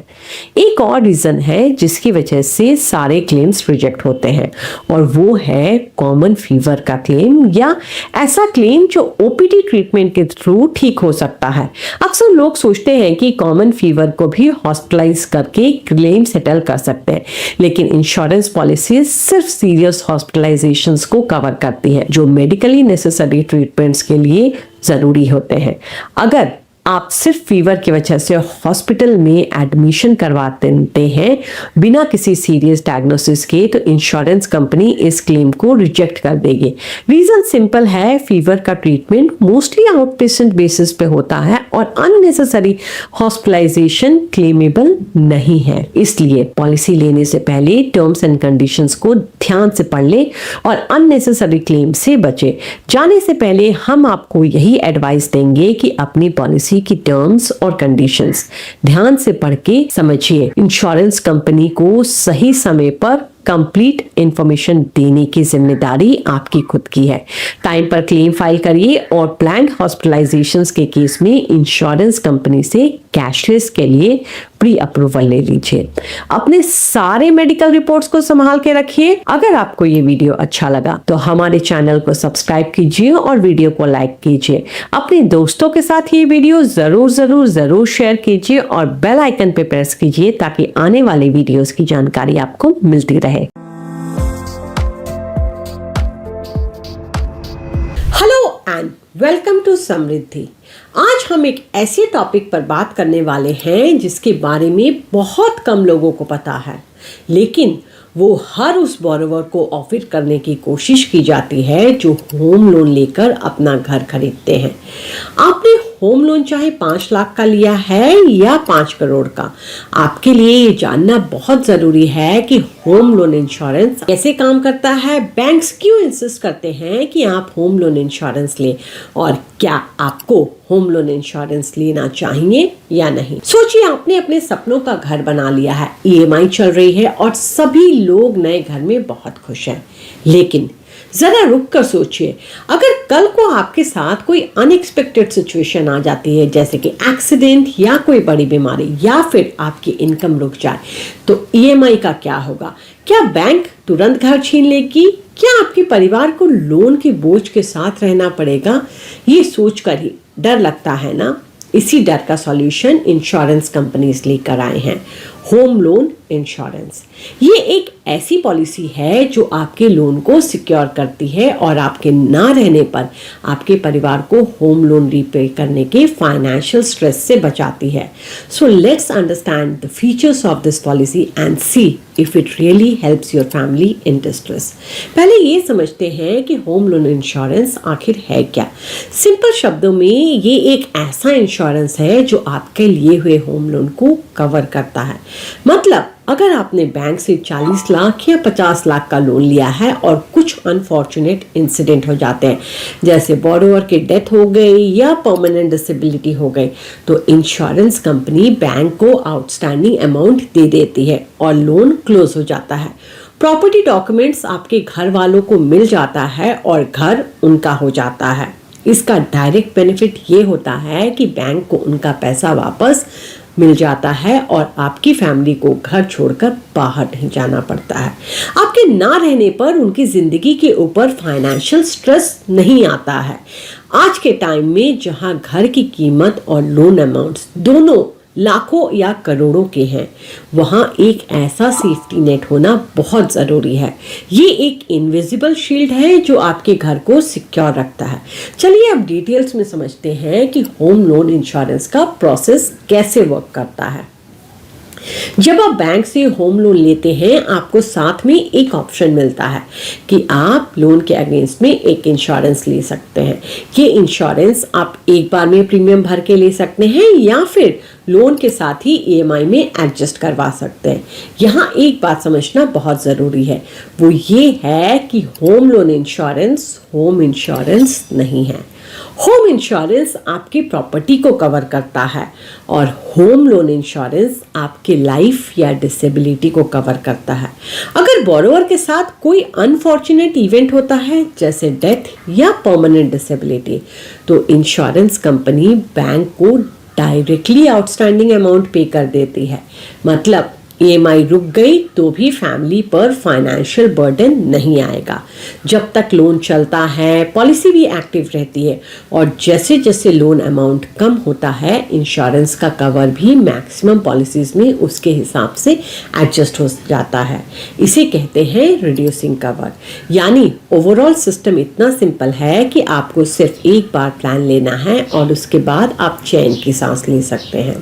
एक और रीज़न है जिसकी वजह से सारे क्लेम्स रिजेक्ट होते हैं और वो है कॉमन फीवर का क्लेम या ऐसा क्लेम जो ओपीडी ट्रीटमेंट के थ्रू ठीक हो सकता है। अक्सर लोग सोचते हैं कि कॉमन फीवर को भी हॉस्पिटलाइज करके क्लेम सेटल कर सकते हैं, लेकिन इंश्योरेंस पॉलिसी सिर्फ सीरियस हॉस्पिटलाइजेशंस को कवर करती है जो मेडिकली नेसेसरी ट्रीटमेंट्स के लिए जरूरी होते हैं। अगर आप सिर्फ फीवर की वजह से हॉस्पिटल में एडमिशन करवाते हैं बिना किसी सीरियस डायग्नोसिस के तो इंश्योरेंस कंपनी इस क्लेम को रिजेक्ट कर देगी। रीजन सिंपल है, फीवर का treatment mostly out patient basis पे होता है और अननेसेसरी हॉस्पिटलाइजेशन क्लेमेबल नहीं है। इसलिए पॉलिसी लेने से पहले टर्म्स एंड कंडीशंस को ध्यान से पढ़ ले और अननेसेसरी क्लेम से बचे। जाने से पहले हम आपको यही एडवाइस देंगे कि अपनी पॉलिसी की टर्म्स और कंडीशंस ध्यान से पढ़ के समझिए। इंश्योरेंस कंपनी को सही समय पर कंप्लीट इंफॉर्मेशन देने की जिम्मेदारी आपकी खुद की है। टाइम पर क्लेम फाइल करिए और प्लान्ड हॉस्पिटलाइजेशंस के केस में इंश्योरेंस कंपनी से कैशलेस के लिए प्री अप्रूवल ले लीजिए। अपने सारे मेडिकल रिपोर्ट्स को संभाल के रखिए। अगर आपको ये वीडियो अच्छा लगा तो हमारे चैनल को सब्सक्राइब कीजिए और वीडियो को लाइक कीजिए। अपने दोस्तों के साथ ये वीडियो जरूर शेयर कीजिए और बेल आइकन पे प्रेस कीजिए ताकि आने वाले वीडियोस की जानकारी आपको मिलती रहे। Hello and welcome to Samriddhi. आज हम एक ऐसे टॉपिक पर बात करने वाले हैं जिसके बारे में बहुत कम लोगों को पता है, लेकिन वो हर उस बोरोवर को ऑफर करने की कोशिश की जाती है जो होम लोन लेकर अपना घर खरीदते हैं। आपने होम लोन चाहे 5 लाख का लिया है या 5 करोड़ का, आपके लिए ये जानना बहुत जरूरी है कि होम लोन इंश्योरेंस कैसे काम करता है, बैंक्स क्यों इंसिस्ट करते हैं कि आप होम लोन इंश्योरेंस लें और क्या आपको होम लोन इंश्योरेंस लेना चाहिए या नहीं। सोचिए आपने अपने सपनों का घर बना लिया है, ईएमआई चल रही है और सभी लोग नए घर में बहुत खुश हैं, लेकिन जरा रुक कर सोचिए, अगर कल को आपके साथ कोई अनएक्सपेक्टेड सिचुएशन आ जाती है जैसे कि एक्सीडेंट या कोई बड़ी बीमारी या फिर आपकी इनकम रुक जाए तो ईएमआई का क्या होगा? क्या बैंक तुरंत घर छीन लेगी? क्या आपके परिवार को लोन के बोझ के साथ रहना पड़ेगा? ये सोचकर ही डर लगता है ना। इसी डर का सॉल्यूशन इंश्योरेंस कंपनीज लेकर आए हैं, होम लोन इंश्योरेंस। ये एक ऐसी पॉलिसी है जो आपके लोन को सिक्योर करती है और आपके ना रहने पर आपके परिवार को होम लोन रीपे करने के फाइनेंशियल स्ट्रेस से बचाती है। So let's understand the features of this policy and see if it really helps your family in distress. पहले ये समझते हैं कि होम लोन इंश्योरेंस आखिर है क्या। सिंपल शब्दों में ये एक ऐसा इंश्योरेंस है जो आपके लिए हुए होम लोन को कवर करता है। मतलब अगर आपने बैंक से 40 लाख या 50 लाख का लोन लिया है और कुछ अनफॉर्चुनेट इंसिडेंट हो जाते हैं, जैसे बोरोवर की डेथ हो गई या परमानेंट डिसेबिलिटी हो गई, तो इंश्योरेंस कंपनी बैंक को आउटस्टैंडिंग अमाउंट दे देती है और लोन क्लोज हो जाता है। प्रॉपर्टी डॉक्यूमेंट्स आपके घर वालों को मिल जाता है और घर उनका हो जाता है। इसका डायरेक्ट बेनिफिट ये होता है कि बैंक को उनका पैसा वापस मिल जाता है और आपकी फैमिली को घर छोड़कर बाहर नहीं जाना पड़ता है। आपके ना रहने पर उनकी जिंदगी के ऊपर फाइनेंशियल स्ट्रेस नहीं आता है। आज के टाइम में जहां घर की कीमत और लोन अमाउंट्स दोनों लाखों या करोड़ों के हैं, वहां एक ऐसा सेफ्टी नेट होना बहुत ज़रूरी है। ये एक इनविजिबल शील्ड है जो आपके घर को सिक्योर रखता है। चलिए अब डिटेल्स में समझते हैं कि होम लोन इंश्योरेंस का प्रोसेस कैसे वर्क करता है। जब आप बैंक से होम लोन लेते हैं, आपको साथ में एक ऑप्शन मिलता है कि आप लोन के अगेंस्ट में एक इंश्योरेंस ले सकते हैं। ये इंश्योरेंस आप एक बार में प्रीमियम भर के ले सकते हैं या फिर लोन के साथ ही ईएमआई में एडजस्ट करवा सकते हैं। यहाँ एक बात समझना बहुत ज़रूरी है, वो ये है कि home loan insurance home insurance नहीं है। होम इंश्योरेंस आपकी प्रॉपर्टी को कवर करता है और होम लोन इंश्योरेंस आपके लाइफ या डिसेबिलिटी को कवर करता है। अगर बोरोवर के साथ कोई अनफॉर्चुनेट इवेंट होता है, जैसे डेथ या परमानेंट डिसेबिलिटी, तो इंश्योरेंस कंपनी बैंक को डायरेक्टली आउटस्टैंडिंग अमाउंट पे कर देती है। मतलब ईएमआई रुक गई तो भी फैमिली पर फाइनेंशियल बर्डन नहीं आएगा। जब तक लोन चलता है, पॉलिसी भी एक्टिव रहती है और जैसे जैसे लोन अमाउंट कम होता है, इंश्योरेंस का कवर भी मैक्सिमम पॉलिसीज में उसके हिसाब से एडजस्ट हो जाता है। इसे कहते हैं रिड्यूसिंग कवर। यानी ओवरऑल सिस्टम इतना सिंपल है कि आपको सिर्फ एक बार प्लान लेना है और उसके बाद आप चैन की सांस ले सकते हैं।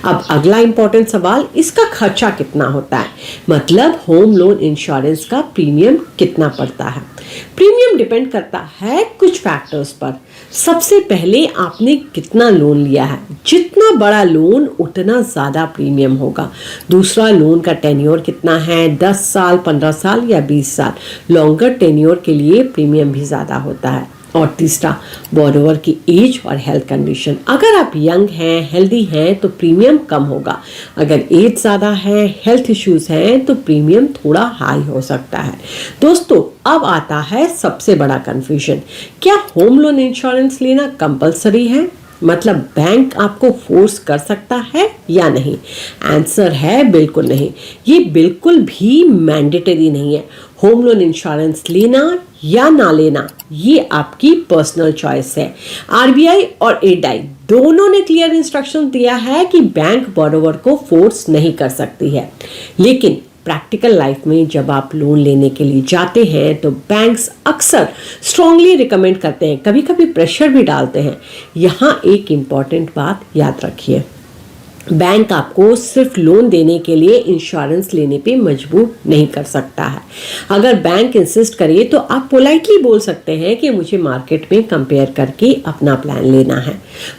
अब अगला इंपॉर्टेंट सवाल, इसका खर्चा कितना होता है, मतलब होम लोन इंश्योरेंस का प्रीमियम कितना पड़ता है। प्रीमियम डिपेंड करता है कुछ फैक्टर्स पर। सबसे पहले आपने कितना लोन लिया है, जितना बड़ा लोन उतना ज़्यादा प्रीमियम होगा। दूसरा, लोन का टेन्योर कितना है, 10 साल, 15 साल या 20 साल। लॉन्गर टेन्योर के लिए प्रीमियम भी ज़्यादा होता है। और तीसरा, बोरोवर की एज और हेल्थ कंडीशन। अगर आप यंग हैं, हेल्दी हैं, तो प्रीमियम कम होगा। अगर एज ज़्यादा है, हेल्थ इश्यूज हैं, तो प्रीमियम थोड़ा हाई हो सकता है। दोस्तों, अब आता है सबसे बड़ा कंफ्यूजन, क्या होम लोन इंश्योरेंस लेना कंपलसरी है? मतलब बैंक आपको फोर्स कर सकता है या नहीं? आंसर है बिल्कुल नहीं। ये बिल्कुल भी मैंडेटरी नहीं है। होम लोन इंश्योरेंस लेना या ना लेना ये आपकी पर्सनल चॉइस है। आरबीआई और एडाई दोनों ने क्लियर इंस्ट्रक्शन दिया है कि बैंक बोरोवर को फोर्स नहीं कर सकती है। लेकिन प्रैक्टिकल लाइफ में जब आप लोन लेने के लिए जाते हैं तो बैंक्स अक्सर स्ट्रांगली रिकमेंड करते हैं, कभी कभी प्रेशर भी डालते हैं। यहाँ एक इम्पॉर्टेंट बात याद रखिए, बैंक आपको सिर्फ लोन देने के लिए इंश्योरेंस लेने पे मजबूर नहीं कर सकता है। अगर बैंक इंसिस्ट करे तो आप पोलाइटली बोल सकते हैं कि मुझे मार्केट में कंपेयर करके अपना प्लान लेना है।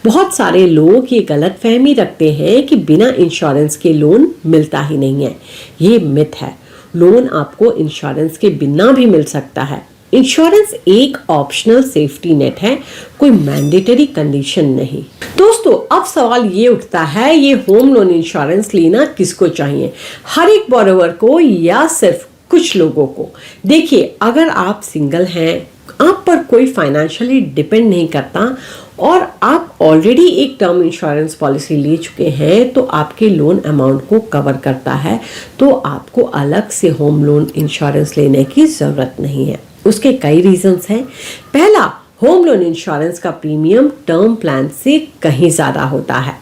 बहुत सारे लोग ये गलत फहमी रखते हैं कि बिना इंश्योरेंस के लोन मिलता ही नहीं है। ये मिथ है। लोन आपको इंश्योरेंस के बिना भी मिल सकता है। इंश्योरेंस एक ऑप्शनल सेफ्टी नेट है, कोई मैंडेटरी कंडीशन नहीं। दोस्तों, अब सवाल ये उठता है, ये होम लोन इंश्योरेंस लेना किसको चाहिए, हर एक बोरोवर को या सिर्फ कुछ लोगों को? देखिए, अगर आप सिंगल हैं, आप पर कोई फाइनेंशियली डिपेंड नहीं करता और आप ऑलरेडी एक टर्म इंश्योरेंस पॉलिसी ले चुके हैं तो आपके लोन अमाउंट को कवर करता है, तो आपको अलग से होम लोन इंश्योरेंस लेने की ज़रूरत नहीं है। उसके कई रीजंस हैं। पहला, होम लोन इंश्योरेंस का प्रीमियम टर्म प्लान से कहीं ज़्यादा होता है।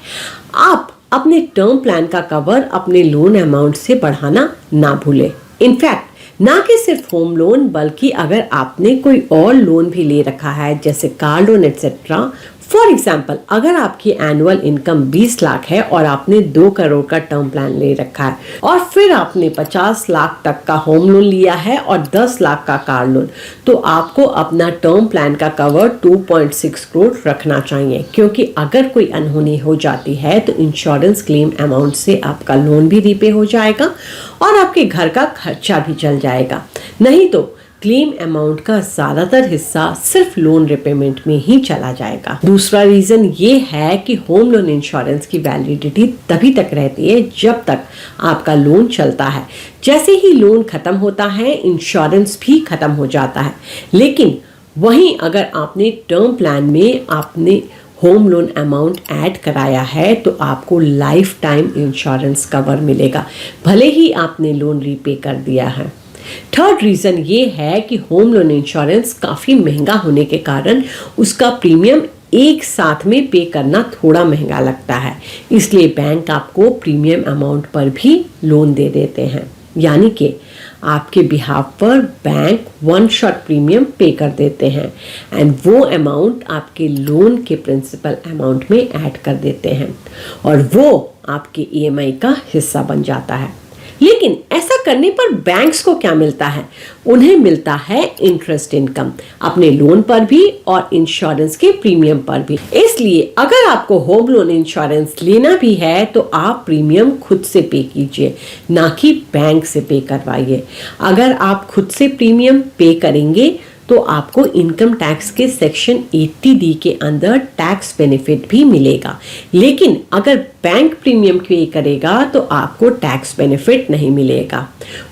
आप अपने टर्म प्लान का कवर अपने लोन अमाउंट से बढ़ाना ना भूलें। इनफैक्ट ना कि सिर्फ होम लोन, बल्कि अगर आपने कोई और लोन भी ले रखा है, जैसे car loan etcetera, for example, अगर आपकी एनुअल इनकम 20 लाख है और आपने 2 करोड़ का टर्म प्लान ले रखा है और फिर आपने 50 लाख तक का होम लोन लिया है और 10 लाख का कार लोन, तो आपको अपना टर्म प्लान का कवर 2.6 करोड़ रखना चाहिए, क्योंकि अगर कोई अनहोनी हो जाती है तो इंश्योरेंस क्लेम अमाउंट से आपका लोन भी रीपे हो जाएगा और आपके घर का खर्चा भी चल जाएगा। नहीं तो क्लेम अमाउंट का ज्यादातर हिस्सा सिर्फ लोन रिपेमेंट में ही चला जाएगा। दूसरा रीजन ये है कि होम लोन इंश्योरेंस की वैलिडिटी तभी तक रहती है जब तक आपका लोन चलता है। जैसे ही लोन खत्म होता है, इंश्योरेंस भी खत्म हो जाता है। लेकिन वहीं अगर आपने टर्म प्लान में आपने होम लोन अमाउंट ऐड कराया है तो आपको लाइफ टाइम इंश्योरेंस कवर मिलेगा, भले ही आपने लोन रीपे कर दिया है। थर्ड रीजन ये है कि होम लोन इंश्योरेंस काफी महंगा होने के कारण उसका प्रीमियम एक साथ में पे करना थोड़ा महंगा लगता है, इसलिए बैंक आपको प्रीमियम अमाउंट पर भी लोन दे देते हैं। यानी कि आपके बिहाफ पर बैंक वन शॉट प्रीमियम पे कर देते हैं एंड वो अमाउंट आपके लोन के प्रिंसिपल अमाउंट में ऐड कर देते हैं और वो आपके EMI का हिस्सा बन जाता है। लेकिन ऐसा करने पर बैंक्स को क्या मिलता है? उन्हें मिलता है इंटरेस्ट इनकम, अपने लोन पर भी और इंश्योरेंस के प्रीमियम पर भी। इसलिए अगर आपको होम लोन इंश्योरेंस लेना भी है तो आप प्रीमियम खुद से पे कीजिए, ना कि बैंक से पे करवाइए। अगर आप खुद से प्रीमियम पे करेंगे तो आपको इनकम टैक्स के सेक्शन 80D के अंदर टैक्स बेनिफिट भी मिलेगा, लेकिन अगर बैंक प्रीमियम पे करेगा तो आपको टैक्स बेनिफिट नहीं मिलेगा।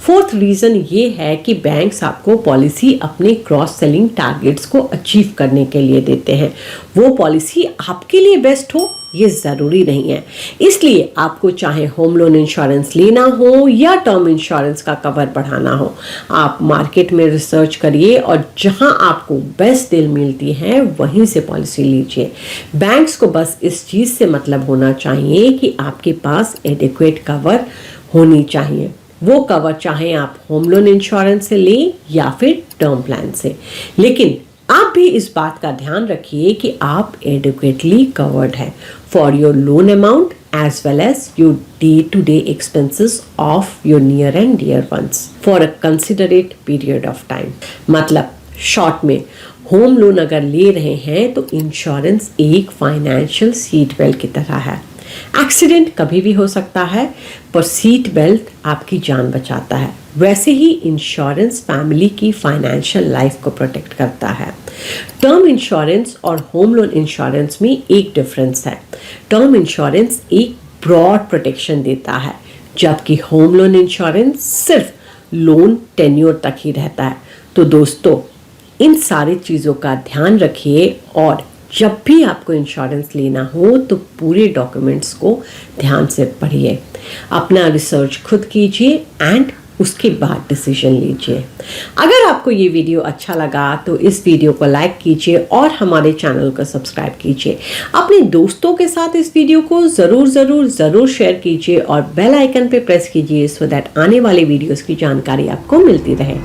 फोर्थ रीजन ये है कि बैंक्स आपको पॉलिसी अपने क्रॉस सेलिंग टारगेट्स को अचीव करने के लिए देते हैं। वो पॉलिसी आपके लिए बेस्ट हो ये ज़रूरी नहीं है, इसलिए आपको चाहे होम लोन इंश्योरेंस लेना हो या टर्म इंश्योरेंस का कवर बढ़ाना हो, आप मार्केट में रिसर्च करिए और जहां आपको बेस्ट डील मिलती है वहीं से पॉलिसी लीजिए। बैंक्स को बस इस चीज़ से मतलब होना चाहिए कि आपके पास एडिक्वेट कवर होनी चाहिए। वो कवर चाहे आप होम लोन इंश्योरेंस से लें या फिर टर्म प्लान से, लेकिन आप भी इस बात का ध्यान रखिए कि आप एडिक्वेटली कवर्ड है for your loan amount as well as your day-to-day expenses of your near and dear ones for a considerate period of time। मतलब शॉर्ट में, होम लोन अगर ले रहे हैं तो इंश्योरेंस एक फाइनेंशियल सीट बेल्ट की तरह है। एक्सीडेंट कभी भी हो सकता है, पर सीट बेल्ट आपकी जान बचाता है। वैसे ही इंश्योरेंस फैमिली की फाइनेंशियल लाइफ को प्रोटेक्ट करता है। टर्म इंश्योरेंस और होम लोन इंश्योरेंस में एक डिफरेंस है। टर्म इंश्योरेंस एक ब्रॉड प्रोटेक्शन देता है, जबकि होम लोन इंश्योरेंस सिर्फ लोन टेन्योर तक ही रहता है। तो दोस्तों, इन सारी चीज़ों का ध्यान रखिए और जब भी आपको इंश्योरेंस लेना हो तो पूरे डॉक्यूमेंट्स को ध्यान से पढ़िए, अपना रिसर्च खुद कीजिए एंड उसके बाद डिसीजन लीजिए। अगर आपको ये वीडियो अच्छा लगा तो इस वीडियो को लाइक कीजिए और हमारे चैनल को सब्सक्राइब कीजिए। अपने दोस्तों के साथ इस वीडियो को ज़रूर शेयर कीजिए और बेल आइकन पे प्रेस कीजिए सो दैट आने वाले वीडियोस की जानकारी आपको मिलती रहे।